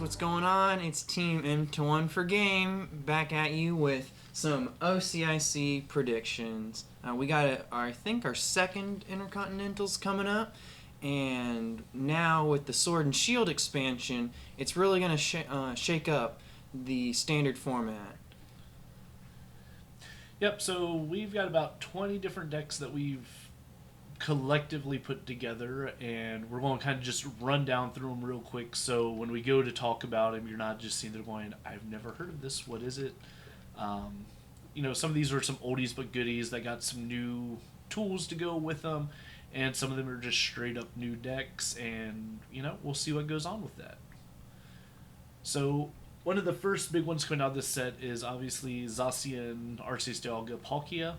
what's going on? It's Team M1 for Game back at you with some OCIC predictions. We got, I think, our second Intercontinentals coming up, and now with the Sword and Shield expansion, it's really going to shake up the standard format. Yep, so we've got about 20 different decks that we've collectively put together, and we're going to kind of just run down through them real quick, so when we go to talk about them, you're not just sitting there going, I've never heard of this, what is it? Some of these are some oldies but goodies that got some new tools to go with them, and some of them are just straight up new decks, and we'll see what goes on with that. So one of the first big ones coming out of this set is obviously Zacian Arceus Palkia.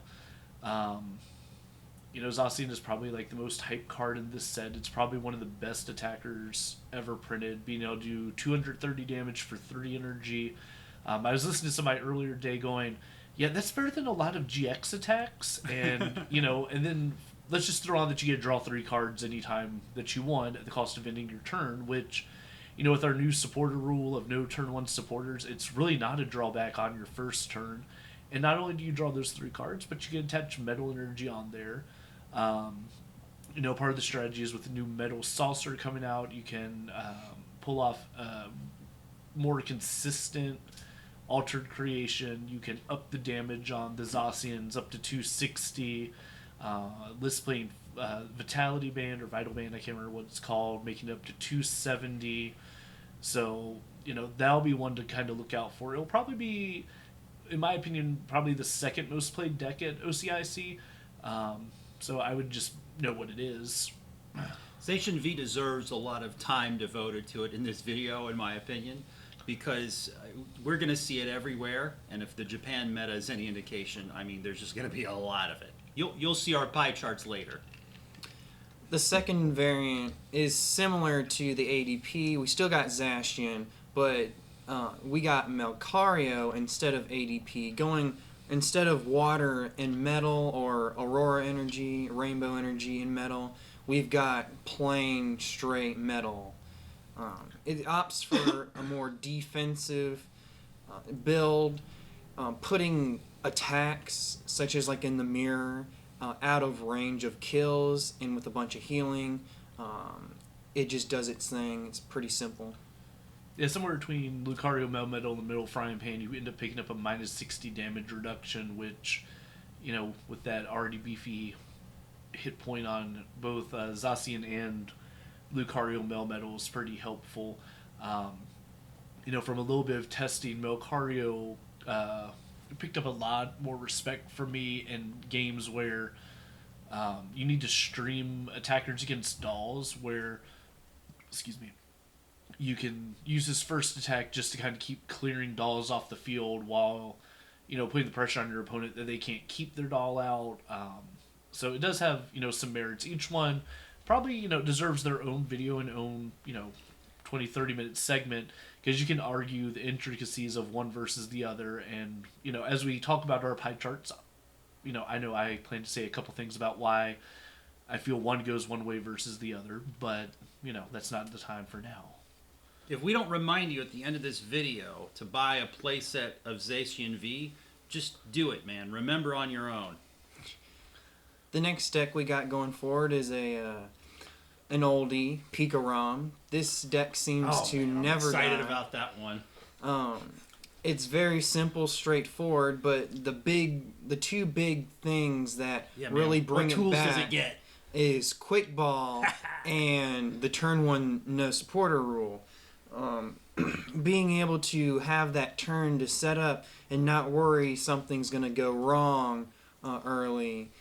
Zacian is probably like the most hyped card in this set. It's probably one of the best attackers ever printed, being able to do 230 damage for 3 energy. I was listening to somebody earlier today going, yeah, that's better than a lot of GX attacks. And, and then let's just throw on that you get to draw 3 cards anytime that you want at the cost of ending your turn, which, with our new supporter rule of no turn 1 supporters, it's really not a drawback on your first turn. And not only do you draw those 3 cards, but you can attach Metal Energy on there. Part of the strategy is with the new Metal Saucer coming out, you can pull off more consistent Altered Creation. You can up the damage on the Zacians up to 260. List playing Vitality Band or Vital Band, I can't remember what it's called, making it up to 270. So, that'll be one to kind of look out for. It'll probably be, in my opinion, probably the second most played deck at OCIC. So I would just know what it is. Zacian V deserves a lot of time devoted to it in this video, in my opinion, because we're going to see it everywhere, and if the Japan meta is any indication, there's just going to be a lot of it. You'll see our pie charts later. The second variant is similar to the ADP. We still got Zacian, but we got Melcario instead of ADP, going instead of water and metal or Aurora Energy, Rainbow Energy and metal, we've got plain straight metal. It opts for a more defensive build, putting attacks such as like in the mirror out of range of kills and with a bunch of healing. It just does its thing. It's pretty simple. Yeah, somewhere between Lucario Melmetal and the Middle Frying Pan, you end up picking up a minus 60 damage reduction, which, with that already beefy hit point on both Zacian and Lucario Melmetal is pretty helpful. From a little bit of testing, Melcario picked up a lot more respect for me in games where you need to stream attackers against dolls, where, you can use his first attack just to kind of keep clearing dolls off the field while, putting the pressure on your opponent that they can't keep their doll out. So it does have, some merits. Each one probably, deserves their own video and own, 20, 30-minute segment, because you can argue the intricacies of one versus the other. And, as we talk about our pie charts, I know I plan to say a couple things about why I feel one goes one way versus the other, but, that's not the time for now. If we don't remind you at the end of this video to buy a playset of Zacian V, just do it, man. Remember on your own. The next deck we got going forward is an oldie, Pikarom. This deck seems to never die. I'm excited about that one. It's very simple, straightforward, but the two big things that really bring it back. What tools does it get? Is Quick Ball and the turn 1 no supporter rule. Being able to have that turn to set up and not worry something's going to go wrong early,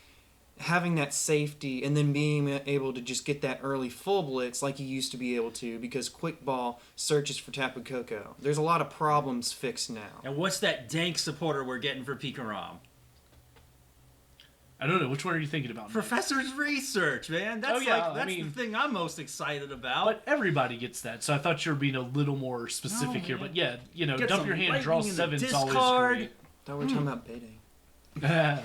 having that safety, and then being able to just get that early full blitz like you used to be able to, because Quick Ball searches for Tapu Koko. There's a lot of problems fixed now. And what's that dank supporter we're getting for Pikarom? I don't know. Which one are you thinking about? Professor's Research, man. That's the thing I'm most excited about. But everybody gets that, so I thought you were being a little more specific here. But yeah, dump your hand, draw 7. It's always great. Thought we were talking about Bede. And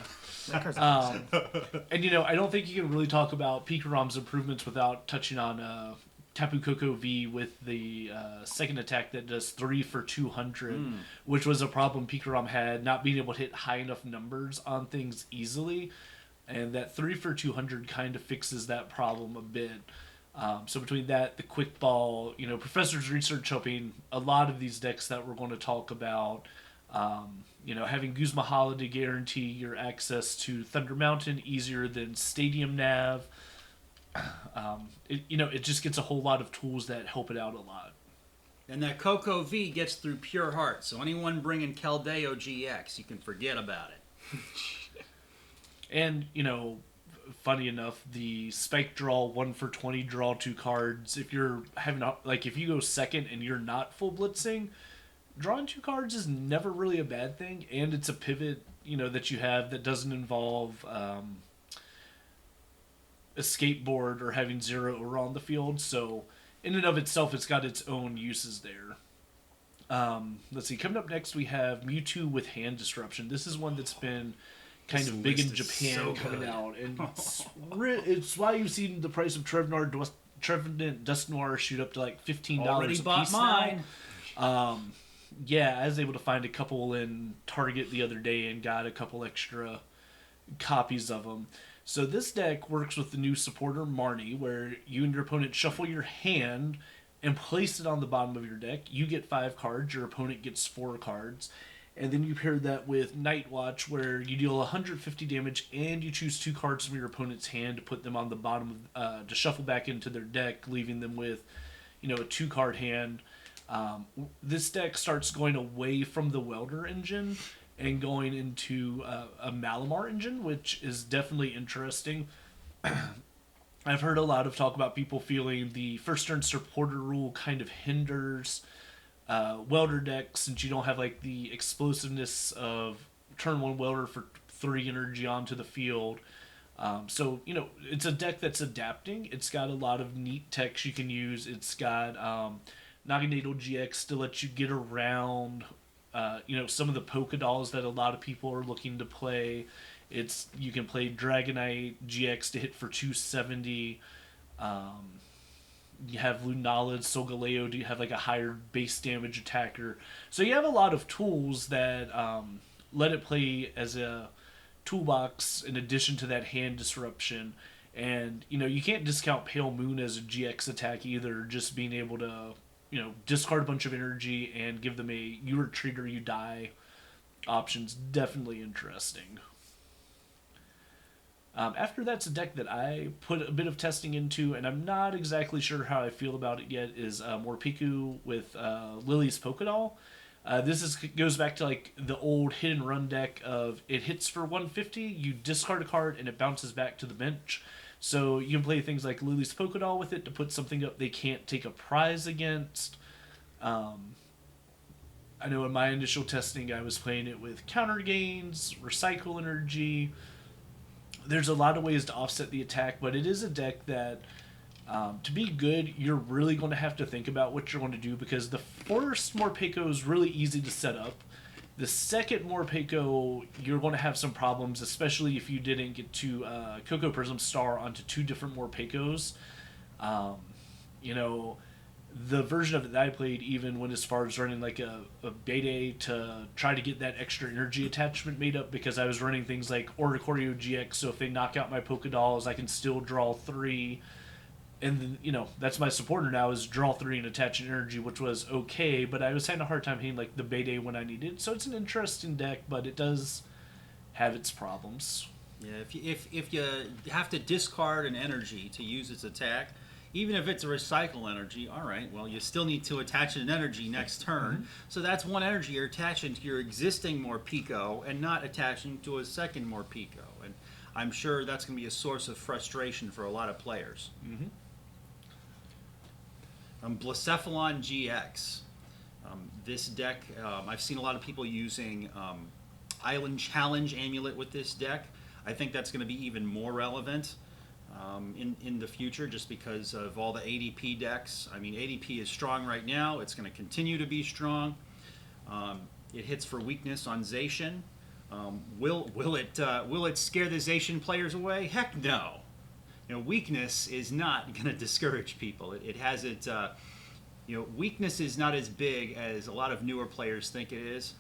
I don't think you can really talk about Pikarom's improvements without touching on Tapu Koko V with the second attack that does 3 for 200, which was a problem Pikarom had, not being able to hit high enough numbers on things easily. And that 3 for 200 kind of fixes that problem a bit. So between that, the quick ball, Professor's research helping a lot of these decks that we're going to talk about. Having Guzma Hala guarantee your access to Thunder Mountain easier than Stadium Nav. It just gets a whole lot of tools that help it out a lot. And that Coco V gets through Pure Heart, so anyone bringing Caldeo GX, you can forget about it. And, funny enough, the Spike draw 1 for 20 draw 2 cards. If you're if you go second and you're not full blitzing, drawing 2 cards is never really a bad thing, and it's a pivot, that you have that doesn't involve a skateboard or having 0 aura on the field. So, in and of itself, it's got its own uses there. Let's see. Coming up next, we have Mewtwo with Hand Disruption. This is one that's been kind of big in Japan coming out, and it's why you've seen the price of Trevenant Dust Noir shoot up to like $15 Already a bought piece mine. now. I was able to find a couple in Target the other day and got a couple extra copies of them. So this deck works with the new supporter Marnie, where you and your opponent shuffle your hand and place it on the bottom of your deck. You get 5 cards, your opponent gets 4 cards. And then you pair that with Night Watch, where you deal 150 damage and you choose 2 cards from your opponent's hand to put them on the bottom of, to shuffle back into their deck, leaving them with, a 2-card hand. This deck starts going away from the Welder engine and going into a Malamar engine, which is definitely interesting. I've heard a lot of talk about people feeling the first turn supporter rule kind of hinders Welder decks, since you don't have like the explosiveness of turn 1 Welder for 3 energy onto the field. So it's a deck that's adapting. It's got a lot of neat techs you can use. It's got Naganadel GX to let you get around some of the Polka Dolls that a lot of people are looking to play. You can play Dragonite GX to hit for 270. You have Lunala, Solgaleo to have like a higher base damage attacker. So you have a lot of tools that let it play as a toolbox in addition to that hand disruption. And, you can't discount Pale Moon as a GX attack either, just being able to, discard a bunch of energy and give them a you retreat or you die options. Definitely interesting. After that's a deck that I put a bit of testing into, and I'm not exactly sure how I feel about it yet, is Morpeko with Lily's Polka Doll. This goes back to like the old hit and run deck of it hits for 150, you discard a card, and it bounces back to the bench. So you can play things like Lily's Polka Doll with it to put something up they can't take a prize against. I know in my initial testing I was playing it with counter gains, recycle energy. There's a lot of ways to offset the attack, but it is a deck that, to be good, you're really going to have to think about what you're going to do, because the first Morpeko is really easy to set up. The second Morpeko, you're going to have some problems, especially if you didn't get to Coco Prism Star onto 2 different Morpekos. The version of it that I played even went as far as running like a Beta to try to get that extra energy attachment made up, because I was running things like Oricorio GX, so if they knock out my Polka Dolls, I can still draw 3. And then, that's my supporter now, is draw 3 and attach an energy, which was okay, but I was having a hard time hitting like the Beta when I needed. So it's an interesting deck, but it does have its problems. Yeah, if you have to discard an energy to use its attack, even if it's a recycle energy, all right, well, you still need to attach an energy next turn. Mm-hmm. So that's 1 energy you're attaching to your existing Morpeko and not attaching to a second Morpeko. And I'm sure that's going to be a source of frustration for a lot of players. Mm-hmm. Blacephalon GX. This deck, I've seen a lot of people using Island Challenge Amulet with this deck. I think that's going to be even more relevant in the future, just because of all the ADP decks. I mean, ADP is strong right now. It's going to continue to be strong. It hits for weakness on Zacian. Will it scare the Zacian players away? Heck no. weakness is not going to discourage people. It has its, weakness is not as big as a lot of newer players think it is.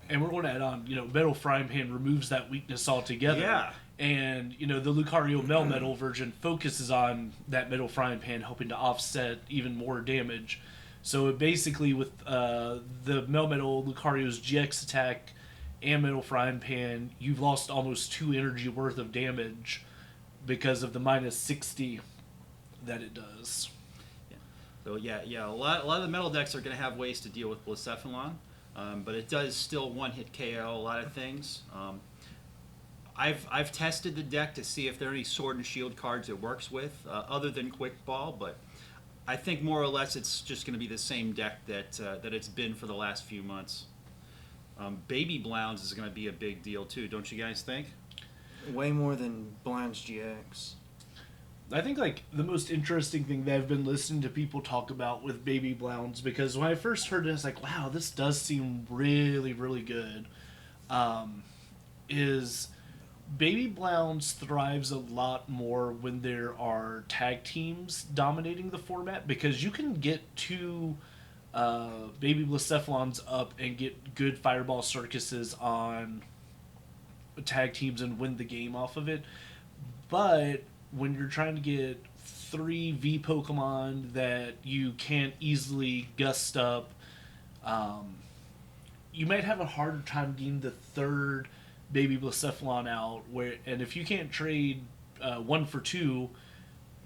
And we're going to add on, Metal Frying Pan removes that weakness altogether. Yeah. And, the Lucario Melmetal version focuses on that Metal Frying Pan, hoping to offset even more damage. So basically, with the Melmetal Lucario's GX attack and Metal Frying Pan, you've lost almost 2 energy worth of damage because of the minus 60 that it does. So a lot of the metal decks are going to have ways to deal with Blacephalon, but it does still one-hit KO a lot of things. I've tested the deck to see if there are any Sword and Shield cards it works with, other than Quick Ball, but I think more or less it's just going to be the same deck that it's been for the last few months. Baby Blounds is going to be a big deal too, don't you guys think? Way more than Blounds GX. I think the most interesting thing that I've been listening to people talk about with Baby Blounds, because when I first heard it, I was like, wow, this does seem really, really good, is Baby Blounds thrives a lot more when there are tag teams dominating the format, because you can get 2 Baby Blacephalons up and get good Fireball Circuses on tag teams and win the game off of it. But when you're trying to get 3 V Pokemon that you can't easily gust up, you might have a harder time getting the 3rd Baby Blacephalon out. And if you can't trade 1 for 2,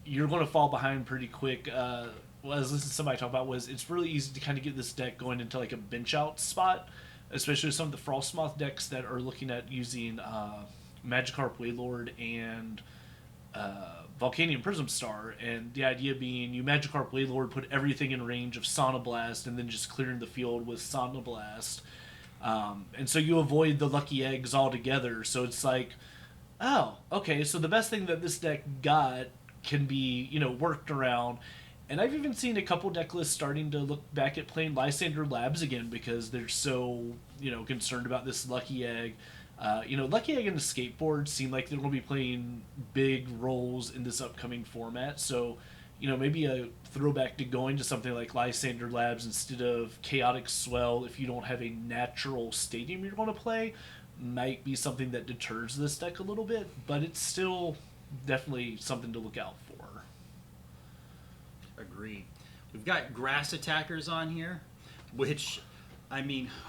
you're going to fall behind pretty quick. What I was listening to somebody talk about was it's really easy to kind of get this deck going into a bench out spot, especially some of the Frostmoth decks that are looking at using Magikarp Wailord and Volcanion Prism Star, and the idea being you Magikarp Wailord, put everything in range of Sonoblast, and then just clearing the field with Sonoblast. And so you avoid the lucky eggs altogether. So it's oh, okay, so the best thing that this deck got can be, worked around. And I've even seen a couple deck lists starting to look back at playing Lysander Labs again because they're so, concerned about this Lucky Egg. Lucky Egg and the Skateboard seem like they're going to be playing big roles in this upcoming format. So, maybe a throwback to going to something like Lysander Labs instead of Chaotic Swell if you don't have a natural stadium you're going to play might be something that deters this deck a little bit, but it's still definitely something to look out for. Agreed. We've got grass attackers on here, which,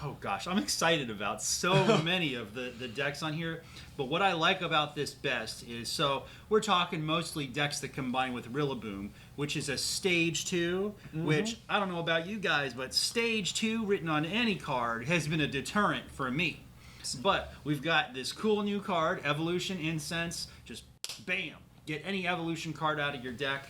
oh gosh, I'm excited about so many of the decks on here. But what I like about this best is, so we're talking mostly decks that combine with Rillaboom, which is a Stage 2, which, I don't know about you guys, but Stage 2 written on any card has been a deterrent for me. But we've got this cool new card, Evolution Incense. Just bam, get any Evolution card out of your deck.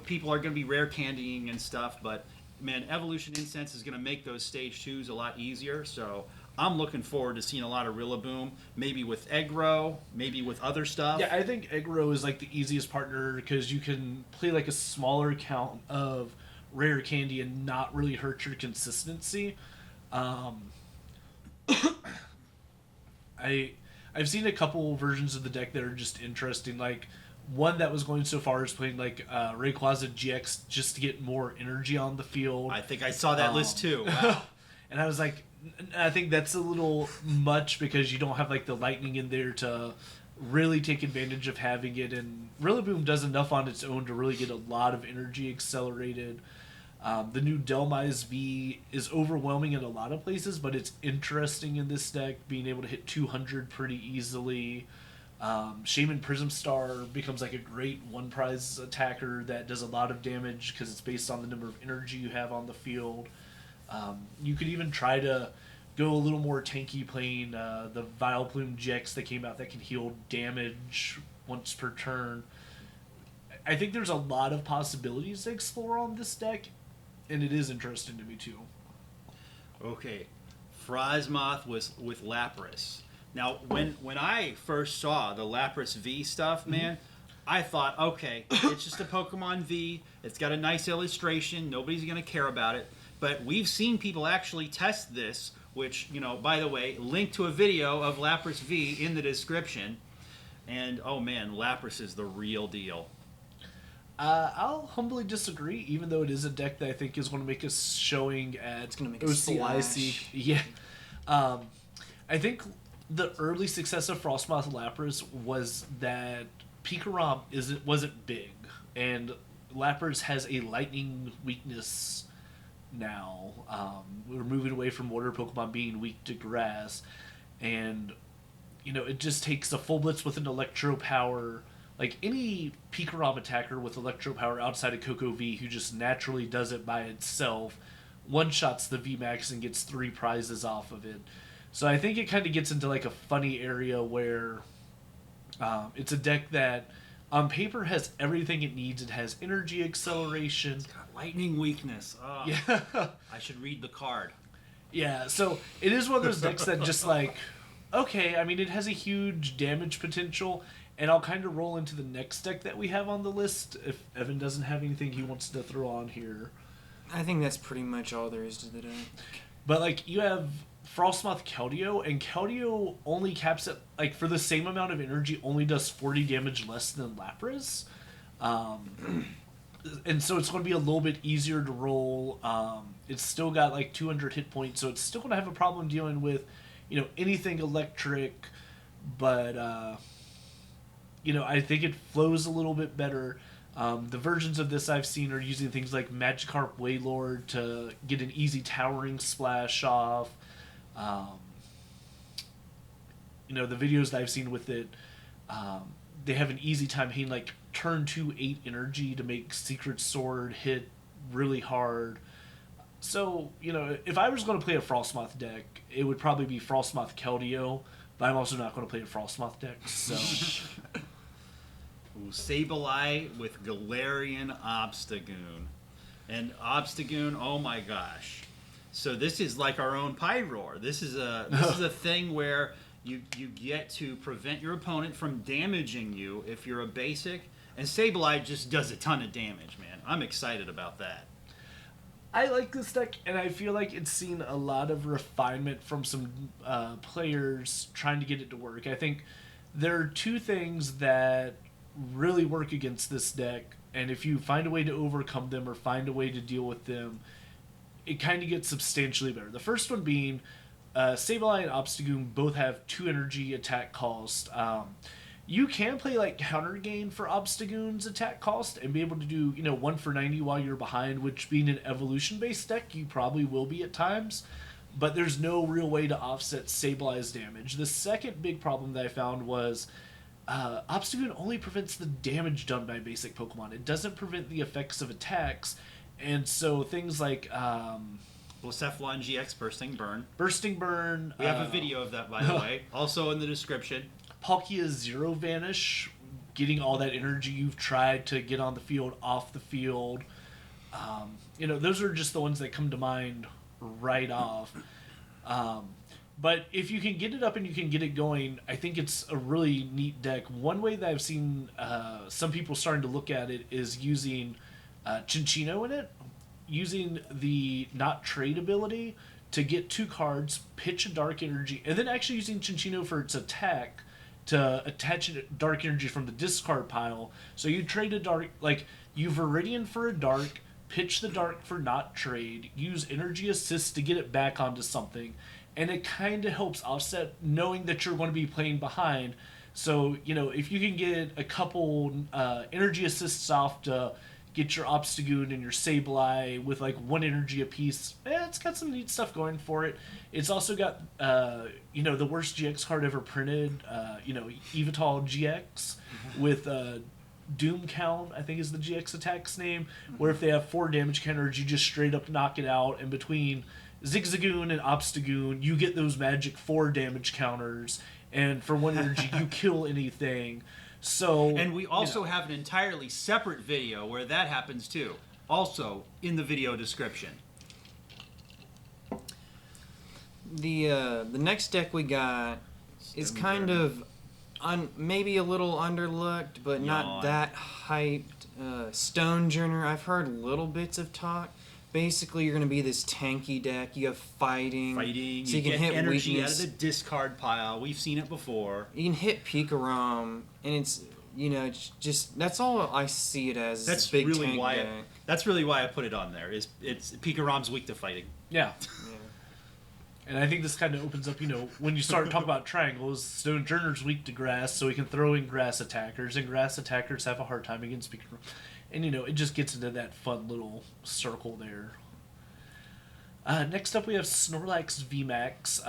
People are going to be rare candying and stuff, but man, Evolution Incense is going to make those Stage 2s a lot easier. So I'm looking forward to seeing a lot of Rillaboom, maybe with Eggrow, maybe with other stuff. Yeah, I think Eggrow is the easiest partner because you can play a smaller count of rare candy and not really hurt your consistency. I've seen a couple versions of the deck that are just interesting. One that was going so far as playing Rayquaza GX just to get more energy on the field. I think I saw that list too. Wow. And I was I think that's a little much because you don't have the lightning in there to really take advantage of having it. And Rillaboom does enough on its own to really get a lot of energy accelerated. The new Delmise V is overwhelming in a lot of places, but it's interesting in this deck, being able to hit 200 pretty easily. Shaman Prism Star becomes a great one prize attacker that does a lot of damage because it's based on the number of energy you have on the field. You could even try to go a little more tanky playing the Vileplume GX that came out that can heal damage once per turn. I think there's a lot of possibilities to explore on this deck, and it is interesting to me too. Okay, Frostmoth with Lapras. Now, when I first saw the Lapras V stuff, man, I thought, okay, it's just a Pokemon V. It's got a nice illustration. Nobody's going to care about it. But we've seen people actually test this, which, by the way, link to a video of Lapras V in the description. And oh man, Lapras is the real deal. I'll humbly disagree, even though it is a deck that I think is going to make us showing at It's gonna make a OCIC. splash. Yeah. I think the early success of Frostmoth Lapras was that Pikarom wasn't big, and Lapras has a lightning weakness now. We're moving away from water Pokemon being weak to grass, and it just takes a full blitz with an Electro Power. Like any Pikarom attacker with Electro Power outside of Coco V who just naturally does it by itself, one shots the VMAX and gets 3 prizes off of it. So I think it kind of gets into like a funny area where it's a deck that on paper has everything it needs. It has energy acceleration. It's got lightning weakness. Oh, Yeah. I should read the card. Yeah, so it is one of those decks that just like, okay, I mean, it has a huge damage potential, and I'll kind of roll into the next deck that we have on the list if Evan doesn't have anything he wants to throw on here. I think that's pretty much all there is to the deck. But, like, you have Frostmoth Keldeo, and Keldeo only caps it, like, for the same amount of energy, only does 40 damage less than Lapras. And so it's going to be a little bit easier to roll. It's still got, like, 200 hit points, so it's still going to have a problem dealing with, anything electric, but, I think it flows a little bit better. The versions of this I've seen are using things like Magikarp Wailord to get an easy towering splash off. The videos that I've seen with it, they have an easy time hitting like turn 2 8 energy to make Secret Sword hit really hard. So, if I was going to play a Frostmoth deck, it would probably be Frostmoth Keldeo, but I'm also not going to play a Frostmoth deck, so... Ooh, Sableye with Galarian Obstagoon. And Obstagoon, oh my gosh. So this is like our own Pyroar. This is a thing where you get to prevent your opponent from damaging you if you're a basic. And Sableye just does a ton of damage, man. I'm excited about that. I like this deck, and I feel like it's seen a lot of refinement from some players trying to get it to work. I think there are 2 things that really work against this deck, and if you find a way to overcome them or find a way to deal with them, it kind of gets substantially better. The first one being Sableye and Obstagoon both have 2 energy attack cost. You can play like counter gain for Obstagoon's attack cost and be able to do 1 for 90 while you're behind, which being an evolution based deck you probably will be at times, but there's no real way to offset Sableye's damage. The second big problem that I found was Obstagoon only prevents the damage done by basic Pokemon. It doesn't prevent the effects of attacks, and so things like Blacephalon GX Bursting Burn. We have a video of that, by the way, also in the description. Palkia Zero Vanish, getting all that energy you've tried to get on the field off the field. Those are just the ones that come to mind right off. But if you can get it up and you can get it going, I think it's a really neat deck. One way that I've seen some people starting to look at it is using Cinccino in it, using the not trade ability to get 2 cards, pitch a dark energy, and then actually using Cinccino for its attack to attach a dark energy from the discard pile. So you trade a dark, like you Viridian for a dark, pitch the dark for not trade, use energy assist to get it back onto something, and it kind of helps offset knowing that you're going to be playing behind. So, if you can get a couple energy assists off to get your Obstagoon and your Sableye with like 1 energy apiece, it's got some neat stuff going for it. It's also got, the worst GX card ever printed, Evital GX with Doom Count, I think is the GX attack's name, where if they have 4 damage counters, you just straight up knock it out, and between Zigzagoon and Obstagoon, you get those magic 4 damage counters, and for 1 energy, you kill anything. So, and we also have an entirely separate video where that happens too. Also in the video description. The next deck we got is kind of maybe a little underlooked, but not that hyped. Stonejourner, I've heard little bits of talk. basically you're going to be this tanky deck. You have fighting. Fighting, So you can get hit energy weakness. out of the discard pile. We've seen it before. You can hit Pikarom, and it's, it's just, that's all I see it as. That's big really tank why. deck. That's really why I put it on there. It's Picarom's weak to fighting. Yeah. Yeah. And I think this kind of opens up, when you start talking about triangles, Stonejourner's weak to grass, so we can throw in grass attackers, and grass attackers have a hard time against Pikarom. And, it just gets into that fun little circle there. Next up, we have Snorlax VMAX.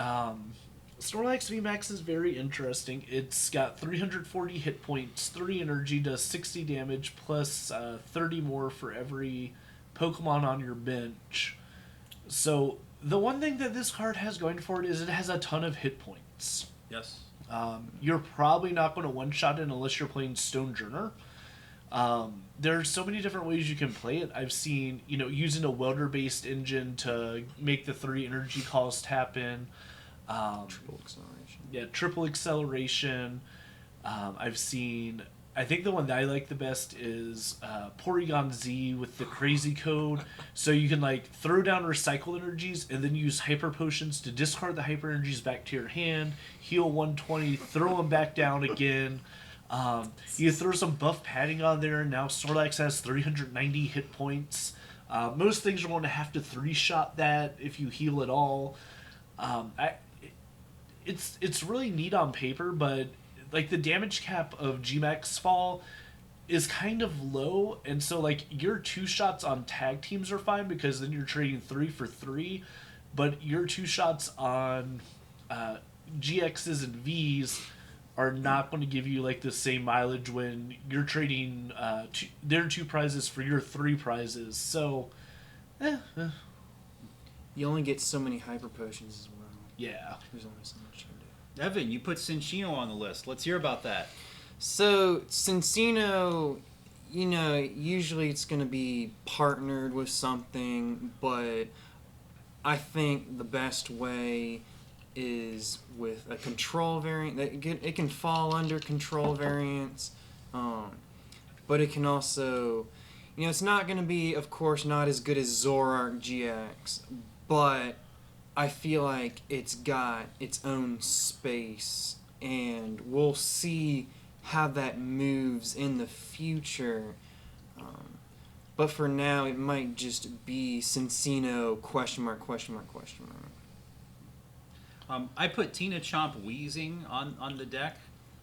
Snorlax VMAX is very interesting. It's got 340 hit points, 3 energy, does 60 damage, plus 30 more for every Pokemon on your bench. So, the one thing that this card has going for it is it has a ton of hit points. Yes. You're probably not going to one-shot it unless you're playing Stonejourner. There's so many different ways you can play it. I've seen, using a welder-based engine to make the 3 energy cost happen. Triple acceleration. Yeah, triple acceleration. I've seen... I think the one that I like the best is Porygon Z with the crazy code. So you can throw down recycled energies and then use hyper potions to discard the hyper energies back to your hand, heal 120, throw them back down again. You throw some buff padding on there, and now Snorlax has 390 hit points. Most things are going to have to 3-shot that if you heal at all. It's really neat on paper, but the damage cap of Gmax Fall is kind of low, and so your 2 shots on tag teams are fine because then you're trading 3 for 3, but your 2 shots on GXs and Vs are not going to give you the same mileage when you're trading their 2 prizes for your 3 prizes. So, You only get so many hyper potions as well. yeah. There's only so much you can do. Evan, you put Cinccino on the list. Let's hear about that. So, Cinccino, usually it's going to be partnered with something, but I think the best way is with a control variant. It can fall under control variants, but it can also, it's not going to be, of course, not as good as Zoroark GX, but I feel like it's got its own space, and we'll see how that moves in the future. But for now, it might just be Cinccino ? I put Tina Chomp Wheezing on the deck,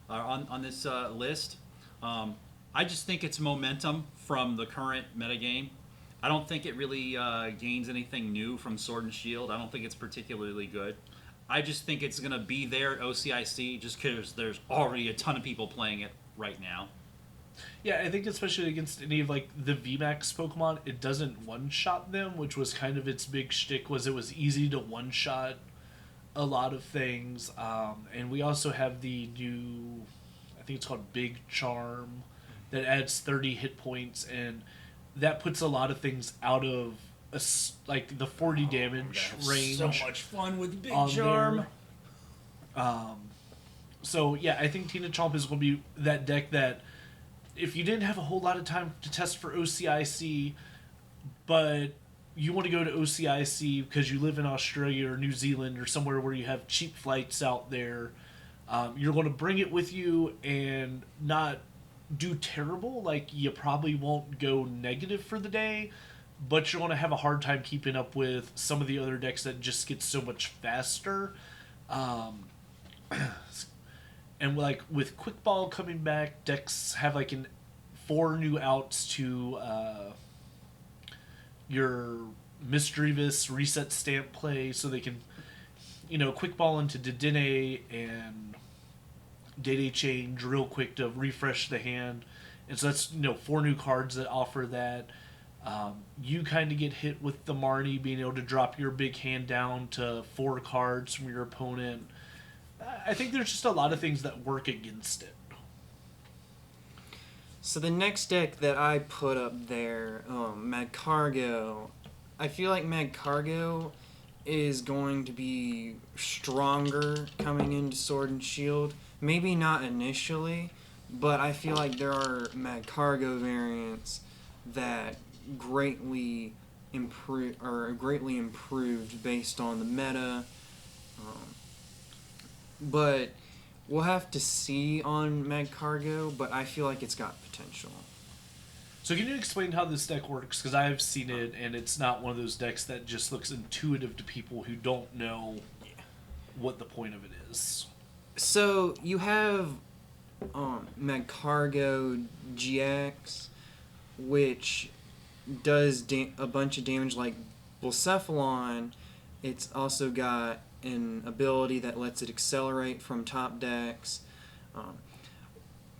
on this list. I just think it's momentum from the current metagame. I don't think it really gains anything new from Sword and Shield. I don't think it's particularly good. I just think it's going to be there at OCIC just because there's already a ton of people playing it right now. Yeah, I think especially against any of the VMAX Pokemon, it doesn't one-shot them, which was kind of its big shtick, was it was easy to one-shot a lot of things. And we also have the new, I think it's called Big Charm, that adds 30 hit points, and that puts a lot of things out of the 40 damage range. So much fun with Big on Charm. there. So yeah, I think Tina Chomp is going to be that deck that if you didn't have a whole lot of time to test for OCIC, but you want to go to OCIC because you live in Australia or New Zealand or somewhere where you have cheap flights out there, you're going to bring it with you and not do terrible. You probably won't go negative for the day, but you're going to have a hard time keeping up with some of the other decks that just get so much faster. And with Quick Ball coming back, decks have 4 new outs to your Misdreavus reset stamp play, so they can Quick Ball into Dedenne and Dede Change real quick to refresh the hand. And so that's 4 new cards that offer that. You kind of get hit with the Marnie being able to drop your big hand down to 4 cards from your opponent. I think there's just a lot of things that work against it. So the next deck that I put up there, Magcargo, I feel like Magcargo is going to be stronger coming into Sword and Shield. Maybe not initially, but I feel like there are Magcargo variants that greatly greatly improved based on the meta. But we'll have to see on Mag Cargo, but I feel like it's got potential. So can you explain how this deck works? Because I've seen it, and it's not one of those decks that just looks intuitive to people who don't know what the point of it is. So you have Mag Cargo GX, which does a bunch of damage like Bullcephalon. It's also got an ability that lets it accelerate from top decks.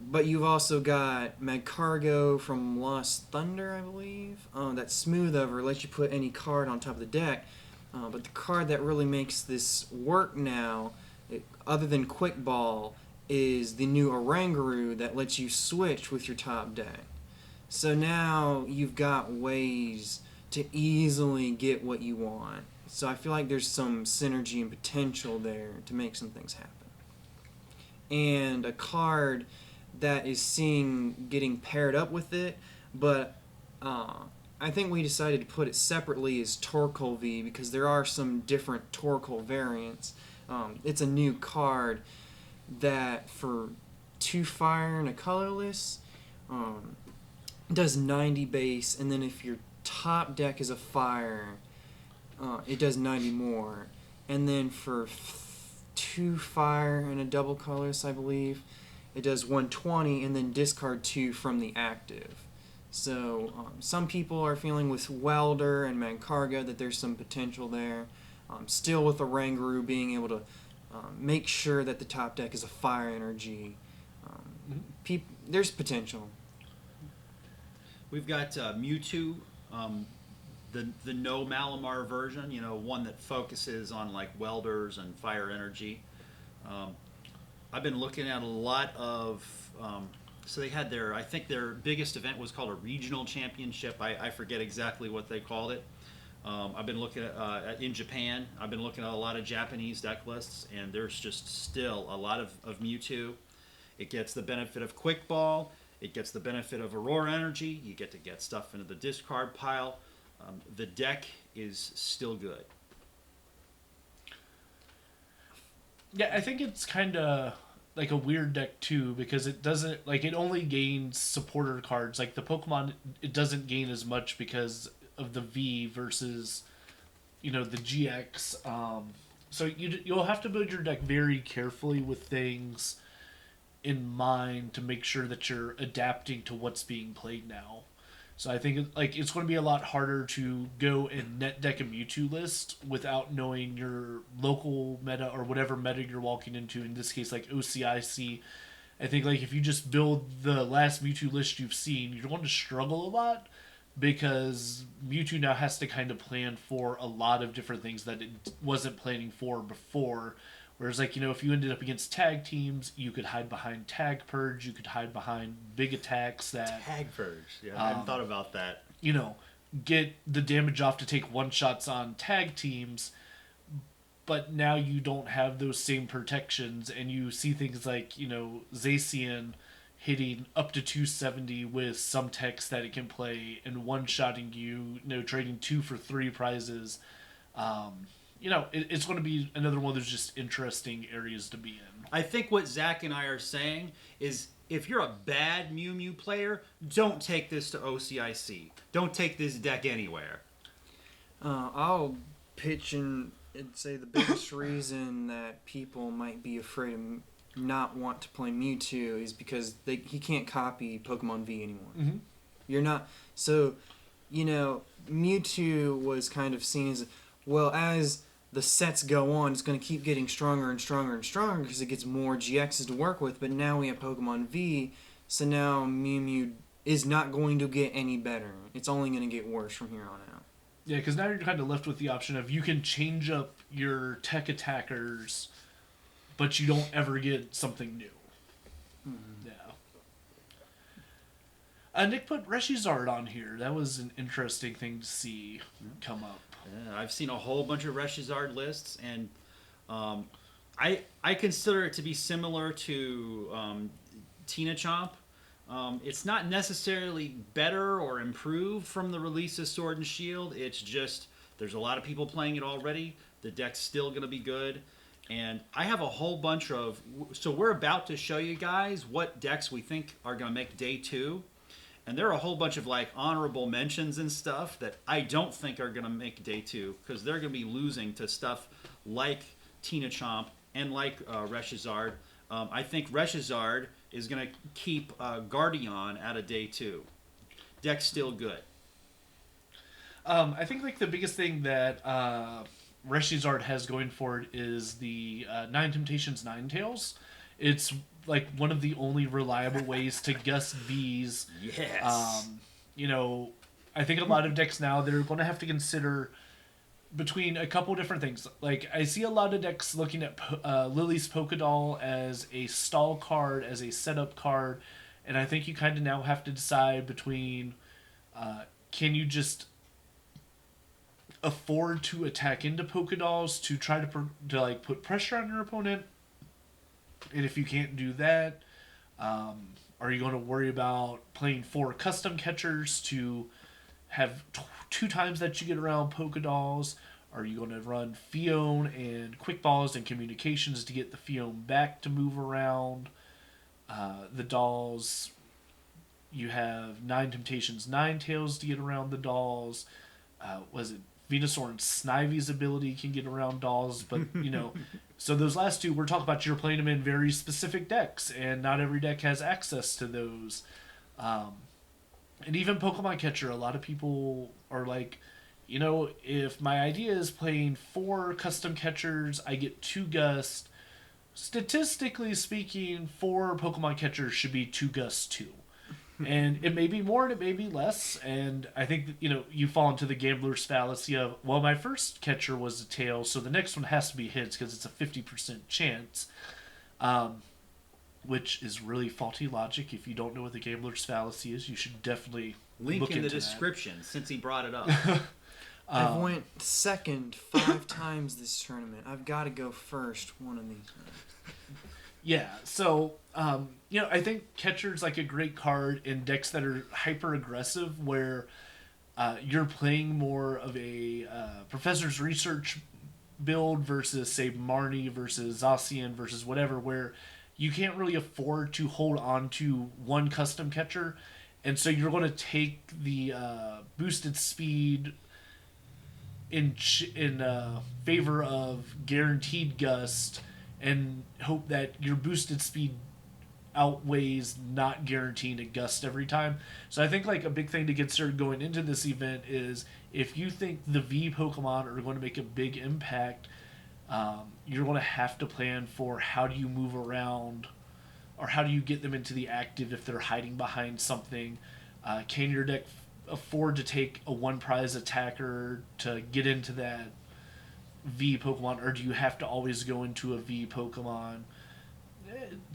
But you've also got Mag Cargo from Lost Thunder, I believe. That Smooth Over lets you put any card on top of the deck. But the card that really makes this work now, other than Quick Ball, is the new Oranguru that lets you switch with your top deck. So now you've got ways to easily get what you want. So I feel like there's some synergy and potential there to make some things happen. And a card that is seeing getting paired up with it, but I think we decided to put it separately as Torkoal V because there are some different Torkoal variants. It's a new card that for 2 fire and a colorless does 90 base, and then if your top deck is a fire, it does 90 more. And then for 2 fire and a double colorless, I believe, it does 120, and then discard 2 from the active. So some people are feeling with Welder and Mag Cargo that there's some potential there. Still with Oranguru being able to make sure that the top deck is a fire energy. There's potential. We've got Mewtwo, the no Malamar version, one that focuses on like welders and fire energy. I've been looking at a lot of, so they had I think their biggest event was called a regional championship. I forget exactly what they called it. I've been looking at, in Japan, I've been looking at a lot of Japanese deck lists, and there's just still a lot of Mewtwo. It gets the benefit of Quick Ball. It gets the benefit of Aurora Energy. You get to get stuff into the discard pile. The deck is still good. Yeah, I think it's kind of like a weird deck too because it doesn't it only gains supporter cards. Like the Pokemon, it doesn't gain as much because of the V versus the GX. So you'll have to build your deck very carefully with things in mind to make sure that you're adapting to what's being played now. So I think it's going to be a lot harder to go and net deck a Mewtwo list without knowing your local meta or whatever meta you're walking into. In this case, like OCIC, I think if you just build the last Mewtwo list you've seen, you're going to struggle a lot because Mewtwo now has to kind of plan for a lot of different things that it wasn't planning for before. Whereas, if you ended up against tag teams, you could hide behind Tag Purge, you could hide behind big attacks that... Tag Purge, yeah, I hadn't thought about that. Get the damage off to take one-shots on tag teams, but now you don't have those same protections, and you see things like, Zacian hitting up to 270 with some techs that it can play, and one-shotting you, trading 2 for 3 prizes. It's going to be another one of those just interesting areas to be in. I think what Zach and I are saying is if you're a bad Mew Mew player, don't take this to OCIC. Don't take this deck anywhere. I'll pitch and say the biggest reason that people might be afraid of not want to play Mewtwo is because he can't copy Pokemon V anymore. Mm-hmm. You're not... So, Mewtwo was kind of seen as... Well, as the sets go on, it's going to keep getting stronger and stronger and stronger because it gets more GXs to work with, but now we have Pokemon V, so now Mew Mew is not going to get any better. It's only going to get worse from here on out. Yeah, because now you're kind of left with the option of you can change up your tech attackers, but you don't ever get something new. Mm-hmm. Yeah. Nick put Reshizard on here. That was an interesting thing to see come up. Yeah, I've seen a whole bunch of Reshizard lists, and I consider it to be similar to Tina Chomp. It's not necessarily better or improved from the release of Sword and Shield. It's just there's a lot of people playing it already. The deck's still going to be good. And I have a whole bunch of... So we're about to show you guys what decks we think are going to make day 2. And there are a whole bunch of like honorable mentions and stuff that I don't think are going to make day 2 because they're going to be losing to stuff like Tina Chomp and like Reshizard. I think Reshizard is going to keep Guardian out of day 2. Deck's still good. I think like the biggest thing that Reshizard has going for it is the Nine Temptations Ninetales. It's like one of the only reliable ways to gust V's. Yes. I think a lot of decks now, they're going to have to consider between a couple different things. Like, I see a lot of decks looking at Lily's Pokédoll as a stall card, as a setup card, and I think you kind of now have to decide between can you just afford to attack into Pokédolls to try to like put pressure on your opponent, and if you can't do that, are you going to worry about playing 4 custom catchers to have 2 times that you get around Pokédolls? Are you going to run Fion and Quick Balls and Communications to get the Fion back to move around the dolls? You have Nine Temptations Ninetales to get around the dolls. Was it Venusaur and Snivy's ability can get around dolls? But, so those last 2, we're talking about you're playing them in very specific decks, and not every deck has access to those. And even Pokemon Catcher, a lot of people are like, if my idea is playing 4 custom catchers, I get 2 Gust. Statistically speaking, 4 Pokemon Catchers should be 2 Gust 2. And it may be more and it may be less. And I think that, you fall into the gambler's fallacy of, well, my first catcher was a tail, so the next one has to be hits because it's a 50% chance. Which is really faulty logic. If you don't know what the gambler's fallacy is, you should definitely link look in the into description that. since he brought it up. I've went second 5 times this tournament. I've got to go first one of these nights. Yeah, so I think catcher's like a great card in decks that are hyper aggressive, where you're playing more of a Professor's Research build versus, say, Marnie versus Zacian versus whatever, where you can't really afford to hold on to one custom catcher, and so you're going to take the boosted speed in favor of guaranteed gust and hope that your boosted speed outweighs not guaranteeing a gust every time. So I think like a big thing to consider going into this event is if you think the V Pokemon are going to make a big impact, you're going to have to plan for how do you move around or how do you get them into the active if they're hiding behind something. Can your deck afford to take a 1 prize attacker to get into that V Pokemon, or do you have to always go into a V Pokemon?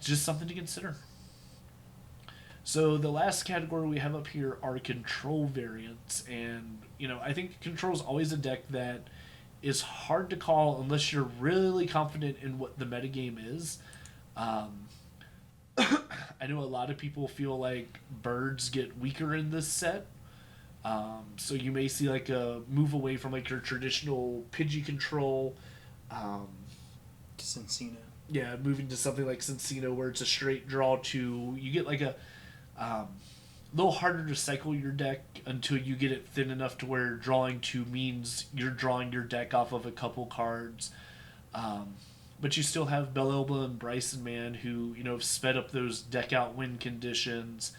Just something to consider. So the last category we have up here are control variants, and I think control is always a deck that is hard to call unless you're really confident in what the metagame is. I know a lot of people feel like birds get weaker in this set. So you may see like a move away from like your traditional Pidgey control. To Cincino. Yeah, moving to something like Cincino where it's a straight draw to... You get like a little harder to cycle your deck until you get it thin enough to where drawing 2 means you're drawing your deck off of a couple cards. But you still have Bellelba and Bryson Man who, have sped up those deck out win conditions.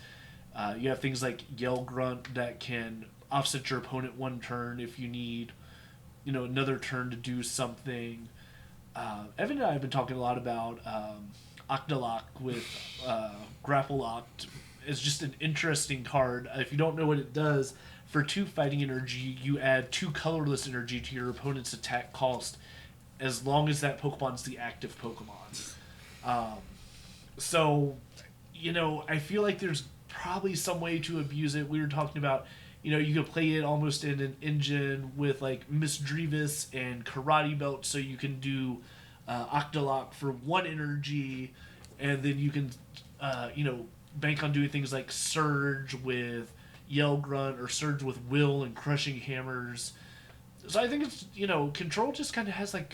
You have things like Yell Grunt that can offset your opponent 1 turn if you need, another turn to do something. Evan and I have been talking a lot about Octalock with Grapple Oct. It's just an interesting card. If you don't know what it does, for 2 fighting energy, you add 2 colorless energy to your opponent's attack cost as long as that Pokemon's the active Pokemon. So, I feel like there's probably some way to abuse it. We were talking about, you could play it almost in an engine with like Miss Drevis and Karate Belt, so you can do Octalock for 1 energy, and then you can, bank on doing things like Surge with Yell Grunt or Surge with Will and Crushing Hammers. So I think it's, Control just kind of has like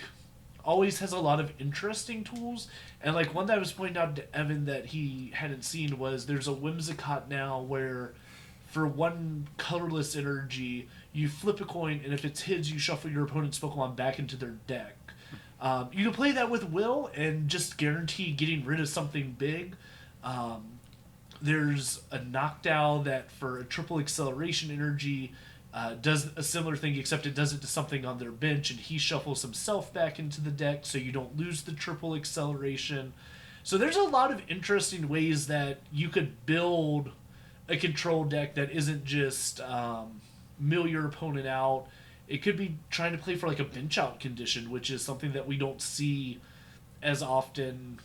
always has a lot of interesting tools. And like one that I was pointing out to Evan that he hadn't seen was there's a Whimsicott now where for one colorless energy you flip a coin, and if it's his you shuffle your opponent's Pokemon back into their deck. You can play that with Will and just guarantee getting rid of something big. There's a Noctowl that for a triple acceleration energy does a similar thing, except it does it to something on their bench, and he shuffles himself back into the deck so you don't lose the triple acceleration. So there's a lot of interesting ways that you could build a control deck that isn't just mill your opponent out. It could be trying to play for like a bench out condition, which is something that we don't see as often